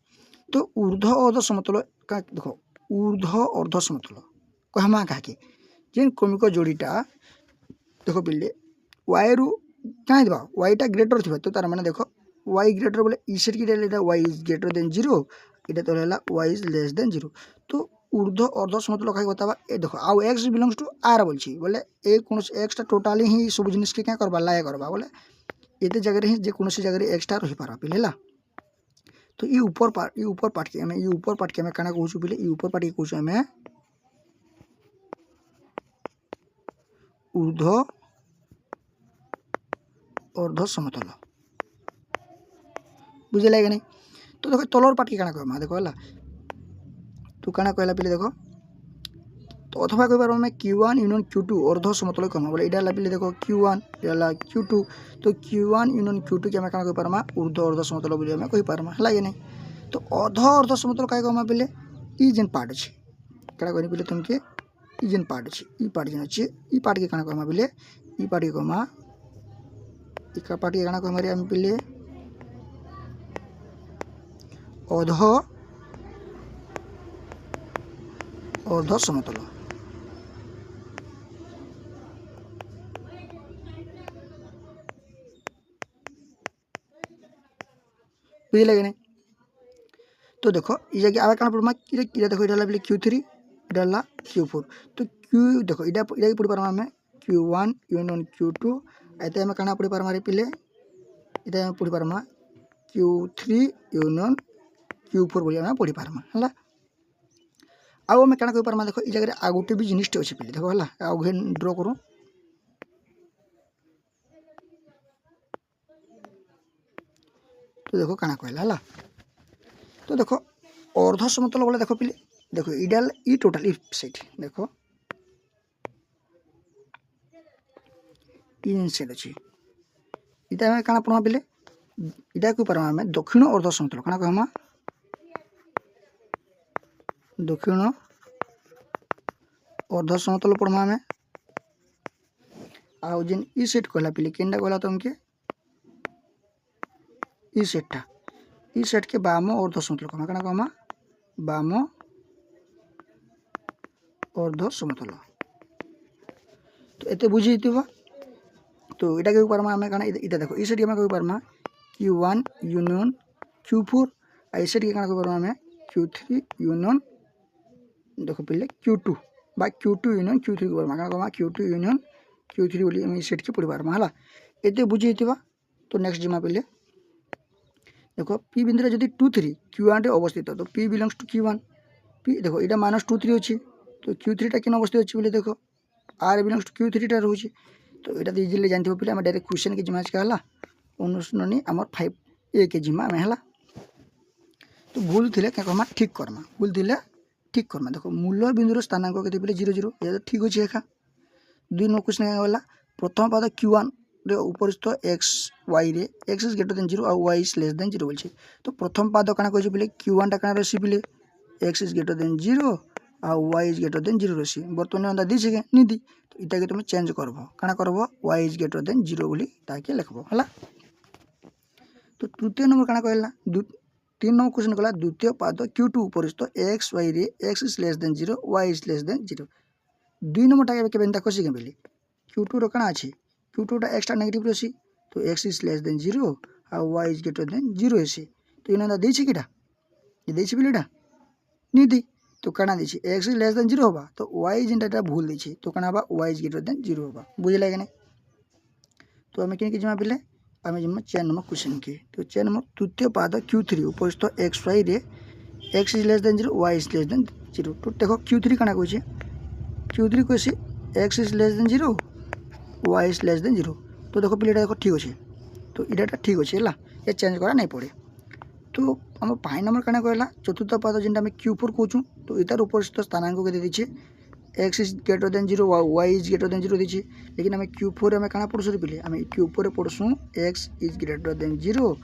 तो ऊर्ध्व अर्ध समतल का देख ऊर्ध्व अर्ध समतल कहमा कहाँकि जेन क्रमिक जोड़ीटा देख पिले वाई रु क्या देवा वाईटा ग्रेटर थी तो तार मैंने देख वाई ग्रेटर बोले ई सेट की वाई इज ग्रेटर देन 0 इटा तो है वाई इज लेस देन 0 तो ऊर्ध्व अर्ध समतल कहीं बतावा ए देखो आउ एक्स बिलोंग्स टू आर बोलছি बोले ए कौन एक्सटा टोटाली ही सब जिनिस के क्या करबा लाया करबा बोले ये जगह ही जे कौन जगह एक्सटा रही पारा पिले ला तो ये ऊपर पार्ट के हमें ये ऊपर पार्ट के हमें काना कहूँ पिले ये ऊपर पार्ट के कहूँ हमें ऊर्ध्व अर्ध समतल बुझे नहीं तो देखो तलर पार्ट के काना कहमा देखो है तू काना कहला पिले देखो तो अथवा कह पार मैं Q1 यूनियन Q2 अर्ध समतल कहमा बोले इटा पिले देखो Q1 इटा Q2 तो Q1 यूनियन Q2 के हमें काना कह पारमा ऊर्ध्व अर्ध समतल बोली हमें कह पारमा है नहीं तो अर्ध समतल क्या कहमा पिले ई जेन पार्ट अच्छे क्या कहनी पिले तुमके ई जेन पार्ट अच्छे ई पार्ट जेन अच्छे ई पार्ट के काना कहमा पिले ई पार्ट के कहमा ई पार्ट के काना कहमा रे हम पिले अध अर्ध समतल बुझे कि नहीं तो देखो ये जगह आगे क्या पढ़मा ये देखो इटा बोले Q3 इटा Q4 तो Q देखो इटा पढ़ी पार्मा हमें Q1 यूनियन Q2 ऐसे हमें क्या पढ़ी पार्मा रे पिले इटा हमें पढ़ी पार्मा Q3 यूनियन Q4 बोली हमें पढ़ी पार्मा है आउ हमें क्या कह पार्मा देखो ये जगह आ गोटे भी जिनिसटे अच्छे पिले देखो है आउ ड्र करूँ तो देखो काना कहला है तो देखो अर्ध समतल बोले देखो पिले देखो इडाल ई टोटाल ई सेट देखो ई सेट अच्छी इटा हमें काना पढ़मा पिले इटा कह पार्मा हमें दक्षिण अर्ध समतल काना कहमा दक्षिण अर्ध समतल पढ़मा हमें आउ जेन ई सेट कहला पिले केनटा कहला तुमके ई सेट के बाम अर्ध समतल कहमा क्या कहमा बाम अर्ध समतल तो एते बुझी तो इटा कह पार्मा हमें काना इटा देखो ई सेट हमें कह पार्मा Q1 यूनियन Q4 आ सेट के काना कह पार्मा हमें Q3 यूनियन देखो पिले Q2 बा Q2 यूनियन Q3 कह पार्मा क्या कहमा Q2 यूनियन Q3 बोली हम सेट के पढ़ी पार्मा है एते बुझी तो नेक्स्ट जिमा पिले देखो P बिंदु जब 2 3 Q1 अवस्थित तो P belongs to Q1 P देखो यहाँ -2 3 अच्छी तो Q3 टा कि अवस्थित अच्छी बोले देखो R बिलोंग्स टू Q3 टा रोचे तो यहाँ तो इजिली जानते पे आम डायरेक्ट क्वेश्चन के जिमा क्या अनुष्णी आम 5A के जिमा आम है तो भूल थे क्या कहमा ठीक करमा भूल थे ठीक करमा देखो मूल बिंदुर स्थानांक के बोले 0 0 ये तो ठीक अच्छे एका 2 नंबर क्वेश्चन क्या गला प्रथम पाद Q1 रे उपरिस्थ एक्स वाई रे एक्स इज ग्रेटर देन 0 और वाई इज लेस देन 0 बोलছে तो प्रथम पाद काना कहि पिले Q1 टा काना रसी पिले एक्स इज ग्रेटर देन 0 और वाई इज ग्रेटर देन 0 रसी बर्तमान अंदा दी छे नि दी तो इटा के तुम चेंज करबो काना करबो वाई इज ग्रेटर देन 0 बोली ताके लिखबो हला तो तृतीय नंबर काना कहला 3 नंबर क्वेश्चन कहला द्वितीय पाद Q2 उपरिस्थ एक्स वाई रे x is less than 0 y is less than 0 2 number टा के बेंता कसी के बेली Q2 रो काना अछि Q2 टा एक्स्ट्रा नेगेटिव रसी तो एक्स इज लेस देन 0 और वाई इज ग्रेटर देन 0 ऐसे तो इन्होंने दी किटा ये दी बिलेटा नहीं दी तो काना देछि x इज लेस देन 0 होबा तो y जेनटा भूल देछि तो काना होबा y इज ग्रेटर देन 0 होबा बुझले कि नहीं। तो आम कि जमा पे आम जमा 4 नंबर क्वेश्चन के तो 4 नंबर तृतीय पाद Q3 उपस्थित एक्स वाई रे x is less than 0 y is less than 0 तो देखो Q3 काना कहछि Q3 कहछि x is less than 0 y is less than 0 तो देखो पिलेटा देखो ठीक अच्छे तो इटा ठीक अच्छे है ये चेंज करा नहीं पड़े। तो आम 5 नंबर काना कहला चतुर्थ पाद जेनटा आम Q4 कहूँ तो इतार उपस्थित स्थानांक के दे दीजिए x is greater than 0 y is greater than 0 दीजिए लेकिन आम Q4 आम काना पढ़ुँ पे आम Q4 पढ़ुँ x is greater than 0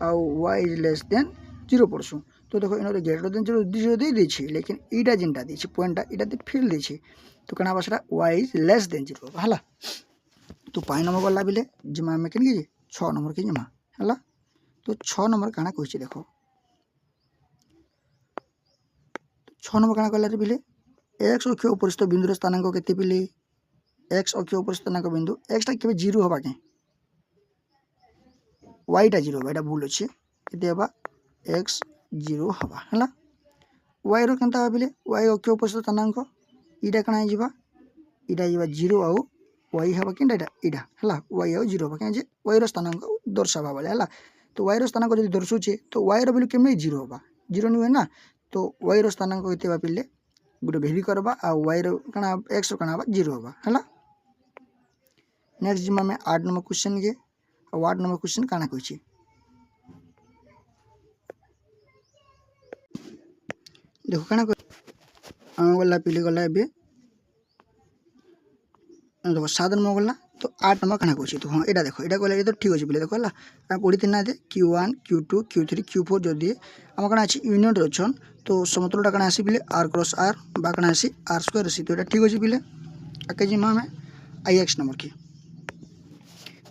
आउ y इज लेस देन 0 पढ़ुँ तो देखो इन ग्रेटर देन 0 दे दीजिए लेकिन इटा जेनटा दीजिए पॉइंटा इटा फेल दीजिए तो काना बस y इज लेस देन 0 है। तो 5 नंबर गला बिले जमा आम के 6 नंबर के जमा है तो 6 नंबर काना कहछि देखो 6 नंबर काना कहला बिले x अक्ष उपस्थित बिंदुर स्थानांक केते पिले x अक्ष उपस्थित स्थानांक बिंदु x टा केबे 0 होबा के y टा 0 होबा एटा भूल अछि केते होबा x 0 होबा हला y रो केनता होबा बिले y अक्ष उपस्थित स्थानांक इटा कना जिबा इटा जिबा 0 आउ y होबा केनटा इटा हला y आउ 0 होबा के जे y रो स्थानांक दर्शाबा वाला हला तो y रो स्थानांक जदि दर्शुचे तो y रो वैल्यू केमे 0 होबा 0 नुहे ना तो y रो स्थानांक होते बा पिले गोटे भेरी करबा आ y रो कना x रो कना 0 होबा हला। नेक्स्ट जिमा में 8 नंबर क्वेश्चन के 8 नंबर क्वेश्चन काना कहछि देखो काना हम गला पिले गला एबे देखो 7 नंबर गला तो 8 नंबर काना कहछि तो हां एटा देखो एटा गला तो ठीक अछि पिले देखो हला हम पढि थिना दे Q1 Q2 Q3 Q4 जदि हम काना अछि यूनियन रछन तो समतलटा काना आसी पिले r क्रॉस r बा काना आसी r स्क्वायर आसी तो एटा ठीक अछि पिले आके जिमा में ix नंबर की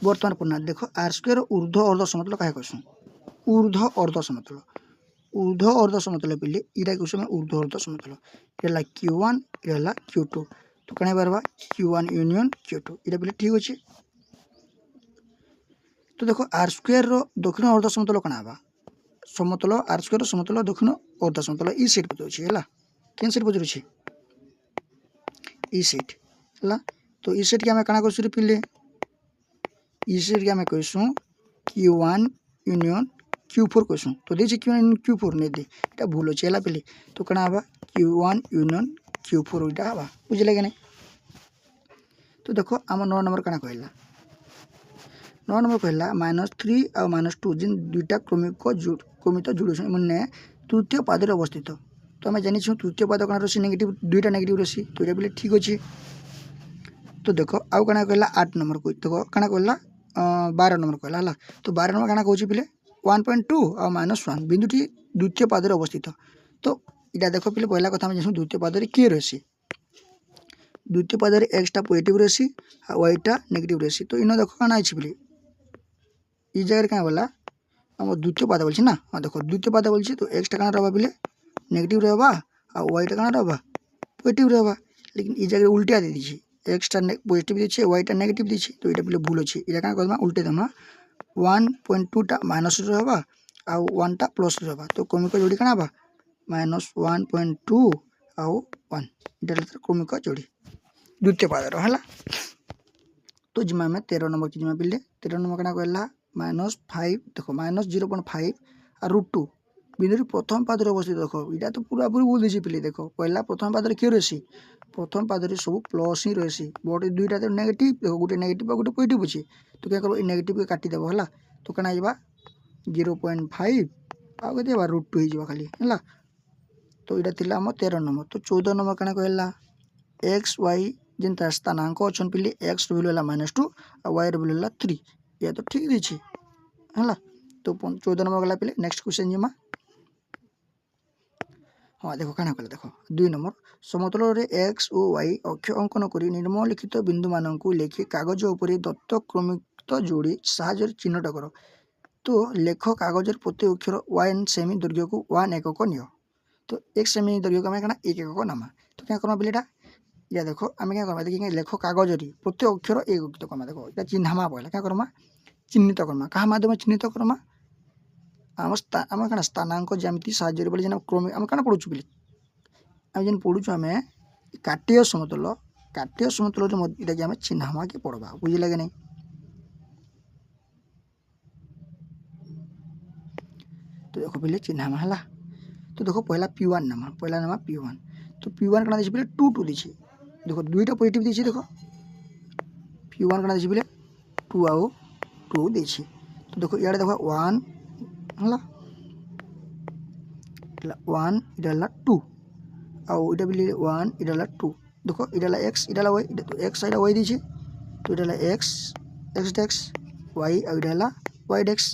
बर्तमान पढ़ना देखो r स्क्वायर ऊर्ध्व अर्ध समतल काहे कहसु ऊर्ध्व अर्ध समतल पिले इरा कहसु में ऊर्ध्व अर्ध समतल एला Q1 एला Q2 तो कने बारबा Q1 यूनियन Q2 इरा पिले ठीक अछि। तो देखो r स्क्वायर रो दक्षिण अर्ध समतल कना बा समतल r स्क्वायर समतल दक्षिण अर्ध समतल ई सेट पतो अछि हला केन सेट पतो अछि ई सेट हला तो ई सेट के हम कना कहसु पिले ई सेट के हम कहसु Q1 यूनियन Q4 कहसु तो देछि Q1 यूनियन Q4 ने दे एटा भूल अछि हला पिले तो कना बा Q1 यूनियन Q4 इटा बा बुझले के नहीं। तो देखो आम 9 नंबर काना कहला 9 नंबर कहला -3 और -2 जिन दुईटा क्रमित जोड़ माने तृतीय पाद अवस्थित तो आम जानी तृतीय पाद कौन रही नेगेटिव दुईटा नेगेटिव रही तो ये बोले ठीक अच्छे। तो देखो आउ काना कहला 8 नंबर को देखो काना कहला 12 नंबर कहला हला तो 12 नंबर काना कहछि पिले 1.2 और -1 बिंदुटी द्वितीय पाद अवस्थित तो इटा देखो पिले पहला कथा हम द्वितीय पाद किए रही द्वितीय पाद एक्स टा पॉजिटिव रही वाई टा नेगेटिव रही तो इन देखो काना अछि पिले ई जगह क्या बोला हम द्वितीय पाद बोलছি ना हाँ देखो द्वितीय पाद बोलছি तो एक्स टा रहबा बिले नेगेटिव रहबा और वाई टा रहबा पॉजिटिव रहबा लेकिन ई जगह उल्टा दे दीजिए एक्स टा पॉजिटिव दीछे वाई टा नेगेटिव दीछे तो इटा बिले भूल अछि इटा का करबा उल्टे देमा 1.2 टा माइनस रहबा और 1 टा प्लस रहबा तो क्रमिक जोड़ी काना बा -1.2 और 1 इटा क्रमिक जोड़ी द्वितीय पाद हला। तो जिमा में 13 नंबर की जिमा बिले 13 नंबर काना कहला -5 देखो -0.5 और √2 बिंदु प्रथम पाद अवस्थित देखो इटा तो पूरा पूरी भूल दीजिए पिले देखो पहला प्रथम पाद किए रही प्रथम पाद सब प्लस ही रही बट दुईटा तो नेगेटिव देखो गोटे नेगेटिव गोटे पॉजिटिव अच्छे तो क्या करो नेगेटिव के काटी देबो हला तो कना आइबा 0.5 आ के देबा √2 ही जाबा खाली हला। तो इटा थिला हम 13 नंबर। तो 14 नंबर काना कहला x y जिनता स्थानांक अच्छन पिले x रो वैल्यू हला -2 और y रो वैल्यू हला 3 या तो ठीक दीछि हला। तो 14 नंबर गला पिले नेक्स्ट क्वेश्चन जिमा हाँ देखो काना कहला देखो 2 नंबर समतल रे x और y अक्ष अंकन करी निम्नलिखित बिंदु माननकु लेखि कागज उपरे दत्त क्रमित जोड़ी साहाय्य चिन्हट करो। तो लेख कागज प्रति अक्षर 1 सेमी दैर्घ्य को 1 एकक नियो तो 1 सेमी दैर्घ्य को हम 1 एकक नामा तो क्या करमा बिलेटा या देखो आम क्या करमा देखिए लेख कागज प्रति अक्षर 1 एकक करमा देखो इटा चिन्हमा पहला क्या करमा चिन्हित करमा कहा माध्यम चिन्हित करमा आम स्थानांक ज्यामिति साहाय्य बोले जेना क्रमिक आम काना पढुछु बिले आम जेन पढ़ुଛୁ आम काटीय समतल इटा आम चिन्हमा के पढ़वा बुझे कि नहीं। तो देखो पहले चिन्हमा है। तो देखो पहला P1 नामा P1। तो P1 कना देखिए पहले 2 2 दीछे। देखो दुईटा पॉजिटिव दीछे। देखो P1 कना देखिए पहले 2 आउ 2 दीछे। तो देखो इयाडे देखो 1 हला 1 इडा 2 आउ इटा बिले 1 इडा 2। देखो इडा x इडा y तो x साइड y दीछे। तो इडा x डेक्स y आउ इडा y डेक्स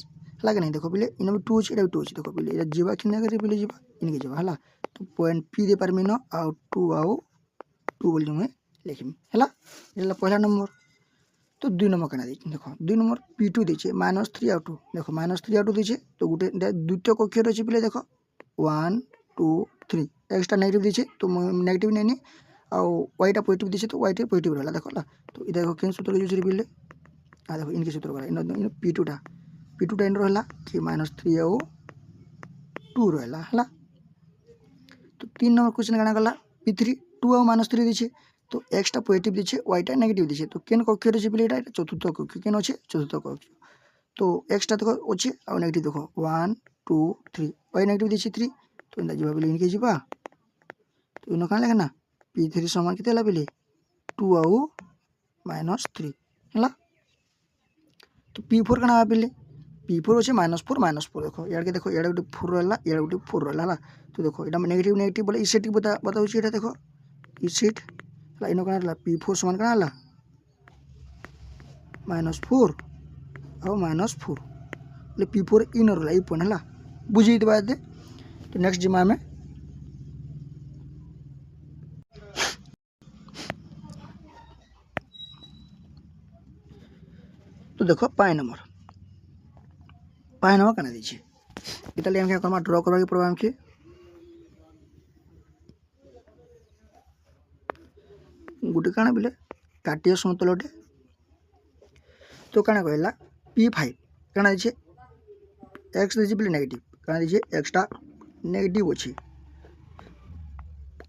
हला कि नहीं। देखो पहले इन 2 अछि इडा 2 अछि। देखो पहले इडा जीवा कि नहीं पहले जीवा इनके जीवा हला। तो पॉइंट P दे पारमी न आउ 2 बोल मैं लिखमी हला। इडा पहला नंबर। तो 2 नंबर कना देखो 2 नंबर P2 दीछे -3 आउ 2। देखो -3 आउ 2 दीछे। तो गोटे द्वितीय कक्षर अछि पहले देखो 1 2 3 एक्स्ट्रा नेगेटिव दीछे। तो नेगेटिव नहीं आउ वाईटा पॉजिटिव दीछे। तो वाईटा पॉजिटिव रहला देखो ला। तो इधर देखो केन सूत्र यूज पहले देखो इनके सूत्र वाला इन P2 टा इन रहला कि -3 आउ 2 रहला हला। तो 3 नंबर क्वेश्चन काना गला P3 2 आउ -3 दीछे। तो एक्स टा पॉजिटिव दीछे वाईटा नेगेटिव दीछे। तो केन कक्षर अछि पहले एटा चतुर्थ कक्ष केन अछि चतुर्थ कक्ष। तो एक्स टा देखो अछि आउ नेगेटिव देखो 1 2 3 वाई नेगेटिव दीछे 3। तो इंदा जीवा पहले इनके जीवा। तो इन काना लेखना P3 समान केते हला पहले 2 आउ -3 हला। तो P4 काना पहले P4 अछि -4 देखो यार के देखो यार गोटे 4 रहला यार गोटे 4 रहला हला। तो देखो एटा नेगेटिव बोले इस सेट बताउछि एटा देखो इस सेट हला। इन काना हला P4 समान काना हला -4 आउ -4 ले P4 इन रहला ई पॉइंट हला बुझी दबा दे। तो नेक्स्ट जिमा में तो देखो पाई नंबर कना दीछे इटा ले हम क्या ड्रॉ करबा के पड़बा हमके। गुटे काना बिले काटीय समतलटे। तो काना कहला P5 काना दीछे x दीछे बिले नेगेटिव काना दीछे x टा नेगेटिव अछि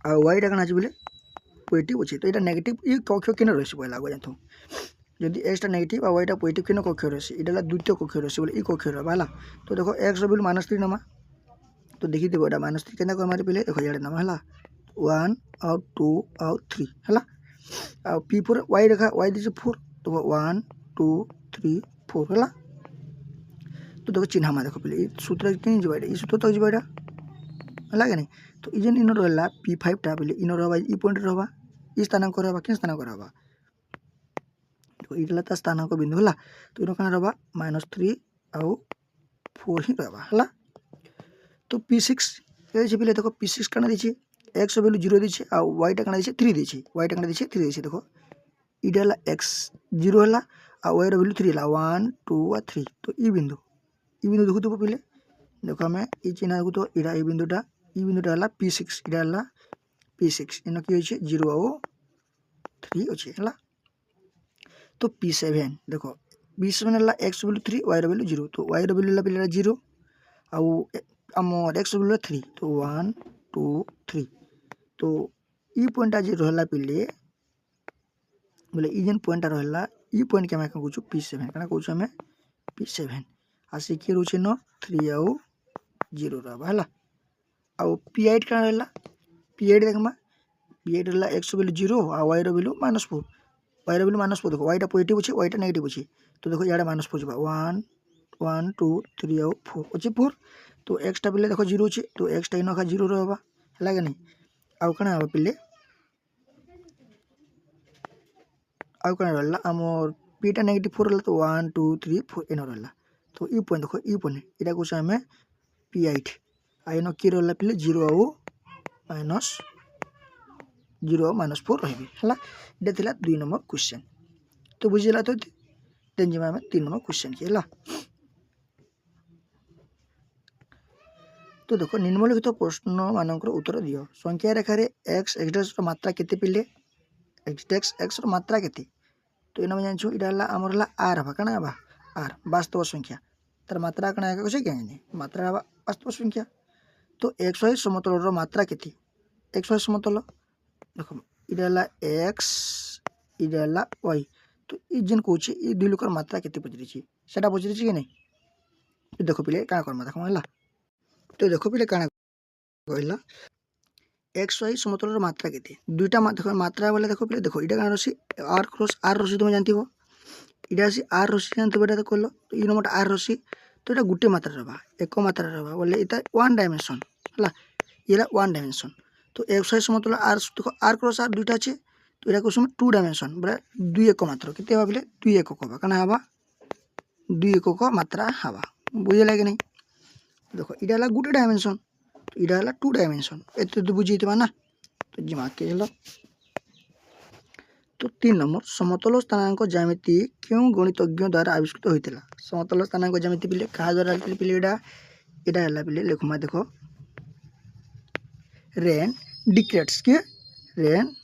आ y टा काना अछि बिले पॉजिटिव अछि। तो एटा नेगेटिव ई कक्ष केन रहसी पहला आगो जानथो। यदि x टा नेगेटिव आ y टा पॉजिटिव केन कक्ष रहसी इडा द्वितीय कक्ष रहसी बोले ई कक्ष रहबा हला। तो देखो x बिल -3 नमा। तो देखि देबो एटा -3 केना कर मारे पहले देखो याडे नमा हला 1 आउ 2 आउ 3 हला। आ P4 y रेखा y दीछे 4। तो 1 2 3 4 हला। तो देखो चिन्ह मा देखो पहले ई सूत्र केन जीवा ई सूत्र तो जीवा हला कि नहीं। तो ई जेन इन रहला P5 टा पहले इन रहबा ई पॉइंट रहबा ई स्थानांक रहबा केन स्थानांक रहबा। तो इडला ता स्थानांक बिंदु हला। तो इन काना रहबा -3 आउ 4 ही रहबा हला। तो P6 दीछे पहले देखो P6 काना दीछे x वैल्यू 0 दीछे आ y टा काना दीछे 3 दीछे y टा काना दीछे 3 दीछे। देखो इडला x 0 हला आ y रो वैल्यू 3 हला 1 2 आ 3। तो ई बिंदु देखो तो पहले देखो हमें ई चिन्ह देखो तो इडा ई बिंदुटा हला P6 इडा हला P6 इन की होइछे 0 आउ 3 अछि हला। तो P7 देखो P7 हला x वैल्यू 3 y रो वैल्यू 0। तो y रो वैल्यू हला पहले 0 आउ हमर x वैल्यू 3। तो 1 2 3। तो ई पॉइंट जे रहला पहले बोले ई जेन पॉइंट रहला ई पॉइंट के हम कहूछु P7 काना कहूछु हमें P7 आसी के रोचे न 3 आउ 0 रहबा हला। आउ P8 काना रहला P8 देखमा P8 रहला x वैल्यू 0 आ y रो वैल्यू -4 y रो वैल्यू -4 देखो y टा पॉजिटिव अछि y टा नेगेटिव अछि। तो देखो याडे -4 जबा 1 1 2 3 आउ 4 अछि 4। तो x टा पहले देखो 0 अछि। तो x टा इन का 0 रहबा हला कि नहीं। आउ काना हबा पहले आउ काना रहला हमर p टा नेगेटिव 4 रहला। तो 1 2 3 4 इन रहला। तो ई पॉइंट देखो ई पॉइंट इटा कहूछ हमें P8 आ इन की रहला पहले 0 आउ -4 रहबी हला। इटा थिला 2 नंबर क्वेश्चन। तो बुझिला तो देन जिमा हमें 3 नंबर क्वेश्चन की हला। तो देखो निम्नलिखित प्रश्न मानकर उत्तर दियो। संख्या रेखा रे x x' रो मात्रा केते पिले x रो मात्रा केते। तो इन में जानछु इडा हला हमर हला r हबा काना हबा r वास्तव संख्या तर मात्रा काना है कसे क्या मात्रा हबा वास्तव संख्या। तो xy समतल रो मात्रा केते एक्स वाई समतल देख इटा एक्स इटा वाई तो ये जेन कौच ये दुई लोकर मात्रा केते पचारि सेटा पचारि कि नहीं देख पे क्या करमा देख है तो देख पे क्या कहला एक्स वाई समतल मात्रा केते दुईटा देख मात्रा बोले देख पे देख इटा क्या रसी आर क्रॉस आर रसी तुम जानती इटा आसी आर रसी जानते इटा कल तो ये नंबर आर रसी तो ये गोटे मात्रा रहा एक मात्रा रहा बोले इतना वन डायमेंशन है ये वन डायमेंशन तो एक्स वाई समतल आर देख आर क्रॉस आर दुईटा अच्छे तो यहाँ कौन टू डायमेंशन बोले दुई एक मात्र के भाविले दुई एक हवा क्या हवा दुई एक मात्रा हवा बुझे कि नहीं देख इटा गोटे डायमेंशन तो इटा टू डायमेंशन एत तो बुझे ना तो जिमा के चलो तो 3 नंबर समतल स्थानांक ज्यामिति क्यों गणितज्ञ द्वारा आविष्कृत होता समतल स्थानांक ज्यामिति पिले क्या द्वारा पिले इटा पिले लिखुमा देख रेन डिक्रेट्स के रेन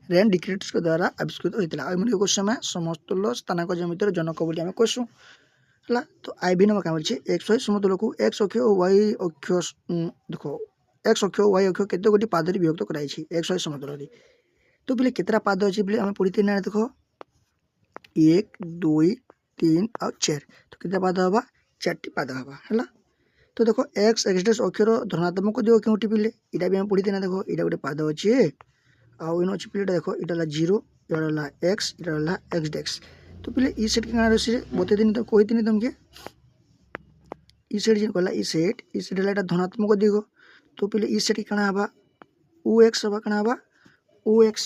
रेन डिक्रेट्स के द्वारा आविष्कृत होता है क्वेश्चन में समतल स्थानांक ज्यामितिर जनक बोली आम कहूँ है तो आईबी नंबर क्या बोलছে एक्स वाई समतल को एक्स अक्ष और वाई अक्ष देख एक्स अक्ष वाई अक्ष केते गोटी पादरी विभक्त कराई एक्स वाई समतल तो बोले केतरा पाद अच्छे बोले आम पढ़ी ना देख 1 2 3 और 4 तो केतरा पाद हवा 4टी पाद हवा है तो देख एक्स एक्स डैश अक्षर धनात्मक दिग क्योंटी पिले इटा भी आम पढ़ी ना देख इटा गोटे पाद अच्छे आउन अच्छे पिले देख इटा 0 इटा एक्स इटा एक्स डैक्स तो पिले ई सेट क्या रही बते दिन तो कही दिन तुमके ई सेट जेन कहला ई सेट है धनात्मक दिग तो पिले ई सेट क्या हवा ओ एक्स हवा क्या हवा ओ एक्स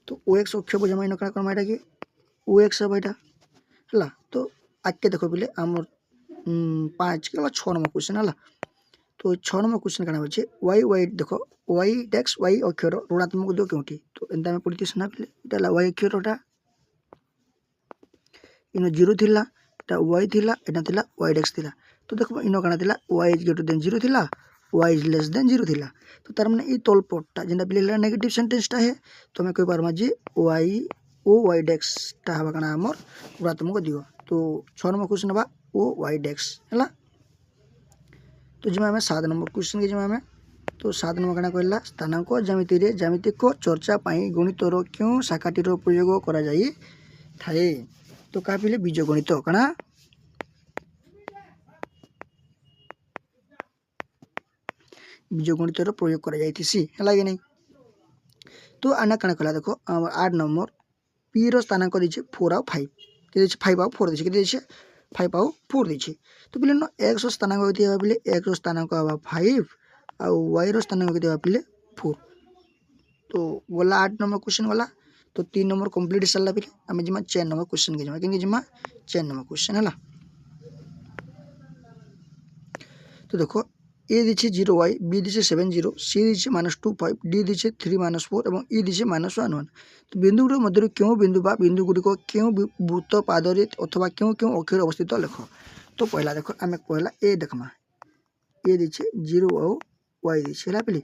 तो ओ एक्स अक्ष बुझा इन क्या करमा कि ओ एक्स हवा यहाँ है तो आज के देख पिले आम 5 के 6 नंबर क्वेश्चन है तो 6 नंबर क्वेश्चन क्या बोलছে वाई वाई देख वाई डैक्स वाई अक्षर ऋणात्मक दिग क्योंटी तो एंता आम पढ़ी सुना पिले इटा वाई अक्षरटा इन 0 थिला एटा y थिला एटा थिला y डेक्स थिला तो देखो इन काना थिला y इज ग्रेटर देन 0 थिला y इज लेस देन 0 थिला तो तार माने ई तलपटटा जेंटा बिलेला नेगेटिव सेंटेंसटा है तो हमें कोई बार जे y ओ y डेक्स ता हवा काना हमर ऋणात्मक दिग तो 6 नंबर क्वेश्चन हवा ओ y डेक्स हला तो जिमा हमें 7 नंबर क्वेश्चन के जिमा हमें तो 7 नंबर काना कहला स्थानांक ज्यामिति रे ज्यामितिक चर्चा पई गणितर क्यों शाखाटीर प्रयोग करा जाई थाए तो क्या पिले बीजगणित कणा बीजगणितर प्रयोग कर है नहीं तो आना कण कला देख 8 नंबर पी रो स्थानांक दीजिए 4 आउ 5 के 5 आउ 4 दीजिए 5 आउ 4 दीजिए तो पिले न एक्स स्थानांक होती है पिले एक्स स्थानांक हवा 5 आउ वाई रो स्थानांक होती है पिले 4 तो गला 8 नंबर क्वेश्चन गला तो 3 नंबर कंप्लीट सरला फिर आम जिमा 4 नंबर क्वेश्चन के जिमा कि जिमा 4 नंबर क्वेश्चन है तो देखो ए दीछे 0 वाई बी दीछे 7 0 सी दीछे -2 5 डी दीछे 3 -4 और ई दीछे -1 1 तो बिंदु गुड़ मध्य क्यों बिंदु बा बिंदु गुड़िक क्यों वृत्त पादरे अथवा क्यों क्यों अक्षर अवस्थित लिख तो पहला देख आम पहला ए देखमा ए दीछे 0 और वाई दीछे है पिले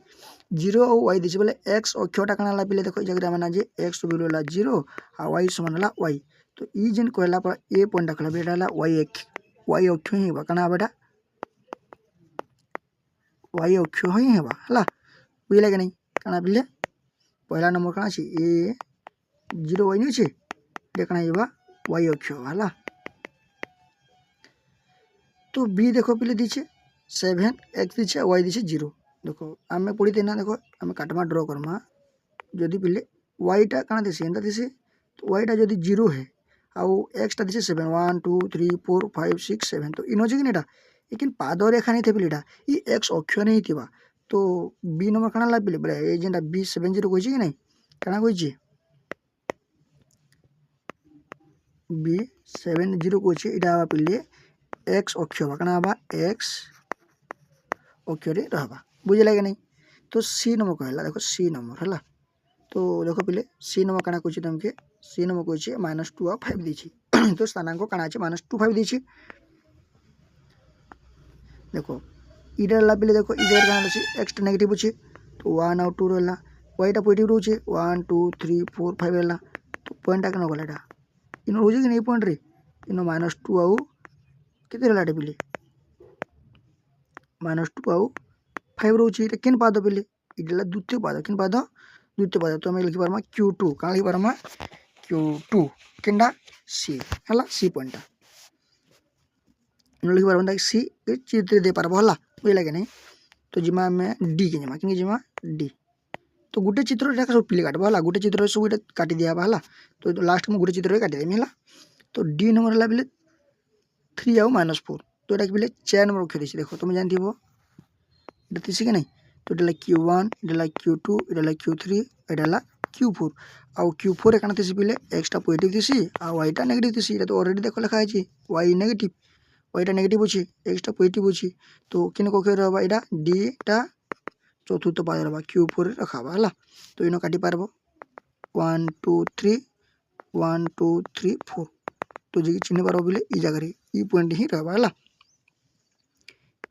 0 और वाई दीछे बोले एक्स अक्षरटा कण है पिले देखो जगह माना जे एक्स बिलो है 0 और वाई समान है वाई तो ई जेन कहला पर ए पॉइंट कहला बेटा है वाई अक्ष ही कण बेटा वाई अक्ष ही हेबा है बुझे कि नहीं कण पिले पहला नंबर कण अच्छे ए 0 वाई नहीं अच्छे कण हेबा वाई अक्ष है तो बी देखो पिले दीछे 7 एक्स दीछे वाई दीछे 0 देखो आम पढ़ी देना देखो आम काटमा ड्र करमा जदि पिले वाईटा कण देसी एंता देसी तो वाईटा जदि 0 है आउ एक्सटा देसी 7 1 2 3 4 5 6 7 तो इन कि नहीं लेकिन पाद रेखा नहीं थे पिलेटा ये एक्स अक्षर नहीं थी तो बी नंबर कण ला पिले बोले ये जेनटा बी 7 0 कही कि नहीं कण कही बी 7 0 कही यहाँ पिले एक्स अक्ष कण हवा एक्स अक्षर रहा बुझे कि नहीं तो सी नंबर कहला देखो सी नंबर है तो देखो पिले सी नंबर कण कहे तुमके सी नंबर कहे -2 और 5 दी तो स्थानांक कण अच्छे -2 5 दी देखो इधर पिले देखो इधर कण अच्छे एक्स नेगेटिव अच्छे तो 1 और 2 रहा वाईटा पॉजिटिव रोचे 1 2 3 4 5 रहा तो पॉइंटा कण गला इन रोचे कि नहीं पॉइंट रे इन -2 आउ के पिले -2 आउ 5 रोचे ये केन पाद बोले ये द्वितीय पाद किन पाद द्वितीय पाद तो आम लिखिपार Q2 क्या लिखिपार Q2 केनटा सी है सी पॉइंट लिखिपार सी चित्र दे पार है बुझे कि नहीं तो जिमा आम डी के जिमा कि जिमा डी तो गोटे चित्र सब पिले काटब है गोटे चित्र सब ये काटी दिया है तो लास्ट में गोटे चित्र काटिदेमी है तो डी नंबर है बोले 3 आउ -4 तो ये बोले 4 नंबर रखी देसी देख तुम जानव ये तीसी कि नहीं तो ये Q1 ये Q2 ये Q3 ये Q4 आउ Q4 क्या थी बोले एक्सटा पॉजिटिव थी आ वाईटा नेगेटिव थी तो ऑलरेडी देख लिखा है वाई नेगेटिव वाईटा नेगेटिव अच्छी एक्सटा पॉजिटिव अच्छी तो किन कक्ष रहा यहाँ डीटा चतुर्थ पाद रहा Q4 रखा है तो इन काटी पार 1 2 3 1 2 3 4 तो जी चिन्ह पार बोले ई जगह ई पॉइंट ही रहा है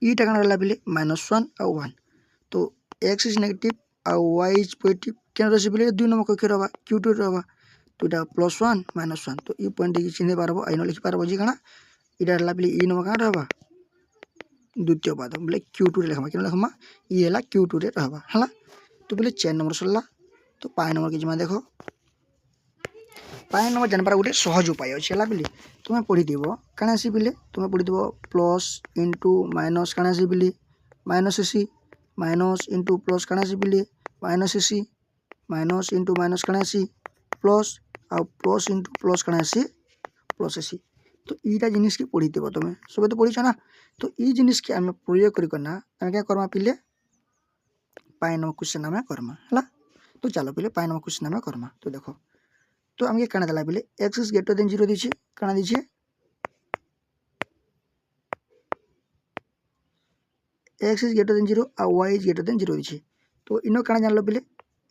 ईटा क्या रहा बोले -1 आउ 1 तो एक्स इज नेगेटिव आउ वाई इज पॉजिटिव क्या रही बोले 2 नंबर कक्ष रहा Q2 रहा तो यहाँ +1 -1 तो ई पॉइंट चिन्ह पार आईन लिखिपार जी क्या यहाँ रहा बोले ई नंबर क्या रहा द्वितीय पाद बोले Q2 लिखा क्या लिखा ये है Q2 रहा है तो बोले 4 नंबर सरला तो 5 नंबर के जिमा देख 5 नंबर जानवर गोटे सहज उपाय अच्छे है बोली तुम्हें पढ़ी क्या आसी बोले तुम्हें पढ़ी प्लस इंटू माइनस क्या आसी बोले -AC माइनस इंटू प्लस क्या आसी बोले -AC माइनस इंटू माइनस क्या आसी प्लस आउ प्लस इंटू प्लस क्या आसी +AC तो यीटा जिनिस की पढ़ी तुम्हें सब तो पढ़ीछ ना तो ये जिनिस के आम प्रयोग करना आम क्या करमा पिले 5 नंबर क्वेश्चन आम करमा है तो चलो पिले 5 नंबर क्वेश्चन आम करमा तो देखो तो आमके क्या देला बोले एक्स इज ग्रेटर देन 0 दीजिए क्या दीजिए एक्स इज ग्रेटर देन 0 आ वाई इज ग्रेटर देन 0 दीजिए तो इन क्या जान लो बोले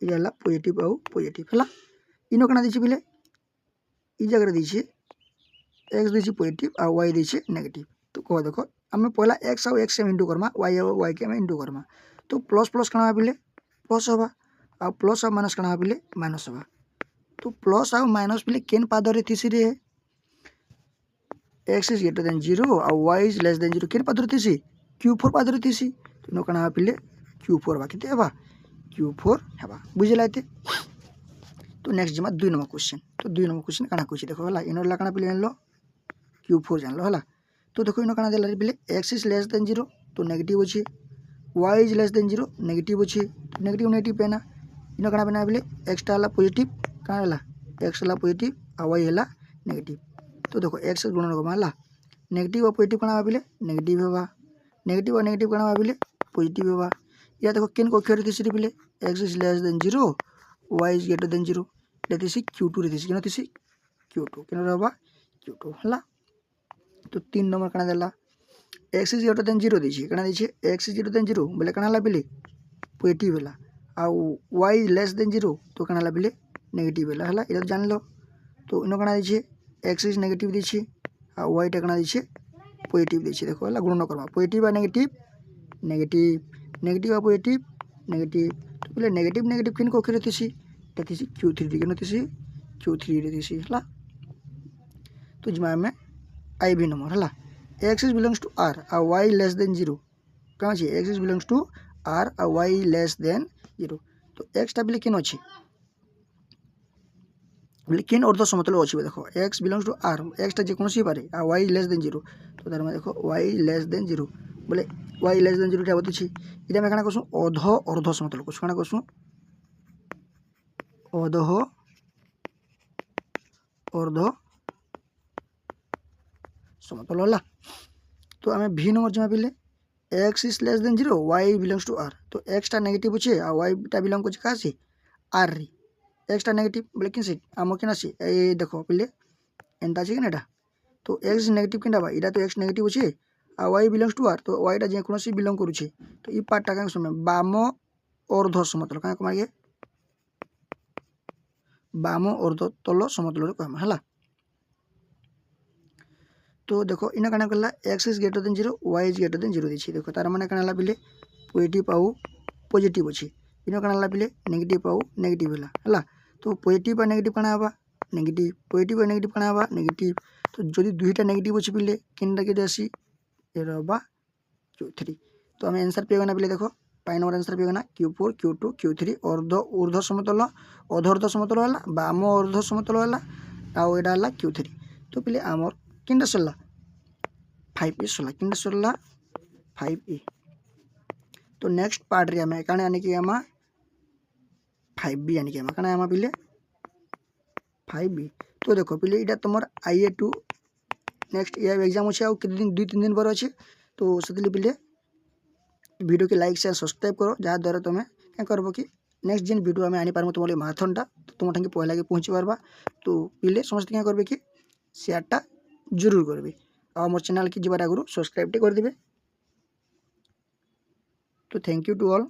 ये है पॉजिटिव आउ पॉजिटिव है इन क्या दीजिए बोले ई जगह दीजिए एक्स दीजिए पॉजिटिव आ वाई दीजिए नेगेटिव तो कह देखो आम पहला एक्स आउ एक्स इंटू करमा वाई आउ वाई के इंटू करमा तो प्लस प्लस क्या बोले प्लस हवा आ प्लस आ माइनस क्या बोले माइनस हवा तो प्लस आउ माइनस बोले केन पाद रे थी रे एक्स इज ग्रेटर देन 0 आ वाई इज लेस देन 0 केन पाद रे थी Q4 पाद रे थी तो इन क्या पिले Q4 हवा केते हवा Q4 हवा बुझला एते तो नेक्स्ट जिमा 2 नंबर क्वेश्चन तो 2 नंबर क्वेश्चन क्या कहूँ देखो है इन क्या पिले जान लो Q4 जान लो है तो देखो इन क्या देला बोले एक्स इज लेस देन 0 तो नेगेटिव अच्छे y is less than 0 negative अच्छे नेगेटिव नेगेटिव पेना इन क्या पेना बोले एक्सटा है पॉजिटिव क्या है एक्स है पॉजिटिव आ वाई है नेगेटिव तो देखो एक्स गुणन कमा है नेगेटिव और पॉजिटिव क्या बोले नेगेटिव हवा नेगेटिव और नेगेटिव क्या बोले पॉजिटिव हवा या देखो किन कक्ष रे थी बोले x is less than 0 y is greater than 0 ये थी Q2 रे थी किन थी Q2 किन रहा Q2 है तो 3 नंबर क्या देला एक्स इज ग्रेटर देन 0 दीजिए क्या दीजिए एक्स इज ग्रेटर देन 0 बोले क्या है बोले पॉजिटिव है आउ वाई लेस देन 0 तो क्या है बोले नेगेटिव है ये जान लो तो इन क्या दीजिए एक्स इज नेगेटिव दीजिए आ वाईटा क्या दीजिए पॉजिटिव दीजिए देखो है गुणन करमा पॉजिटिव आ नेगेटिव नेगेटिव नेगेटिव आ पॉजिटिव नेगेटिव तो बोले नेगेटिव नेगेटिव किन कक्ष रे थी Q3 किन थी Q3 रे थी है तो जिमा में IV नंबर है x is belongs to R आ वाई लेस देन 0 क्या अच्छे x is belongs to R आ वाई लेस देन 0 तो एक्सटा बोले किन अच्छे बोले किन अर्ध समतल अच्छे देखो एक्स बिलोंग्स टू R एक्सटा जेकोसी पारे आ वाई लेस देन 0 तो तार देखो वाई लेस देन 0 बोले वाई लेस देन 0 बताइए ये क्या कहूँ अर्ध अर्ध समतल कहूँ क्या कहूँ अर्ध अर्ध समतल है तो आम V नंबर जमा पिले x is less than 0 y belongs to R तो एक्सटा नेगेटिव अच्छे आ वाईटा बिलोंग कर क्या R रे एक्सटा नेगेटिव बोले किन सीट आम किन आसी ये देखो पिले एंता अच्छे कि तो एक्स नेगेटिव किन यहाँ तो एक्स नेगेटिव अच्छे आ वाई बिलोंग्स टू R तो वाईटा जेकोसी बिलोंग करुचे तो ये पार्टा क्या समय बाम अर्ध समतल क्या कमागे बाम अर्ध तल समतल कहमा है तो देखो इन क्या कहला x is greater than 0 y is greater than 0 दीजिए देखो तार मैंने क्या पिले पॉजिटिव आउ पॉजिटिव अच्छे इन क्या पिले नेगेटिव आउ नेगेटिव है तो पॉजिटिव आ नेगेटिव क्या हवा नेगेटिव पॉजिटिव आ नेगेटिव क्या हवा नेगेटिव तो जदि दुईटा नेगेटिव अच्छे पिले किन आसी रहा Q3 तो आम आंसर पाइबा पे देख 5 नंबर आंसर पाइबा Q4 Q2 Q3 ऊर्ध्व समतल अधोर्ध समतल है बाम अर्ध समतल है आउ यहाँ है Q3 तो पे आमर किनटा सरला 5E सरला किनटा सरला 5E। तो नेक्स्ट पार्ट रे आमे काणे आने की आमा 5B आने की आमा काणे आमा पिले 5B। तो देखो पिले इटा तुमर IA2 नेक्स्ट ये एग्जाम अच्छे आउ कितने दिन 2-3 दिन पर अच्छे तो से पिले वीडियो के लाइक शेयर सब्सक्राइब करो जहाँ द्वारा तुम्हें क्या करबो कि नेक्स्ट जिन वीडियो आम आनी पारबो तुम माराथनटा तो तुम ठाके पहला के पहुँची पारबा तो पिले समस्त क्या करबे कि शेयरटा जरूर करबे आ मोर चैनल की जीवार आगु सब्सक्राइब कर देबे। तो थैंक यू टू ऑल।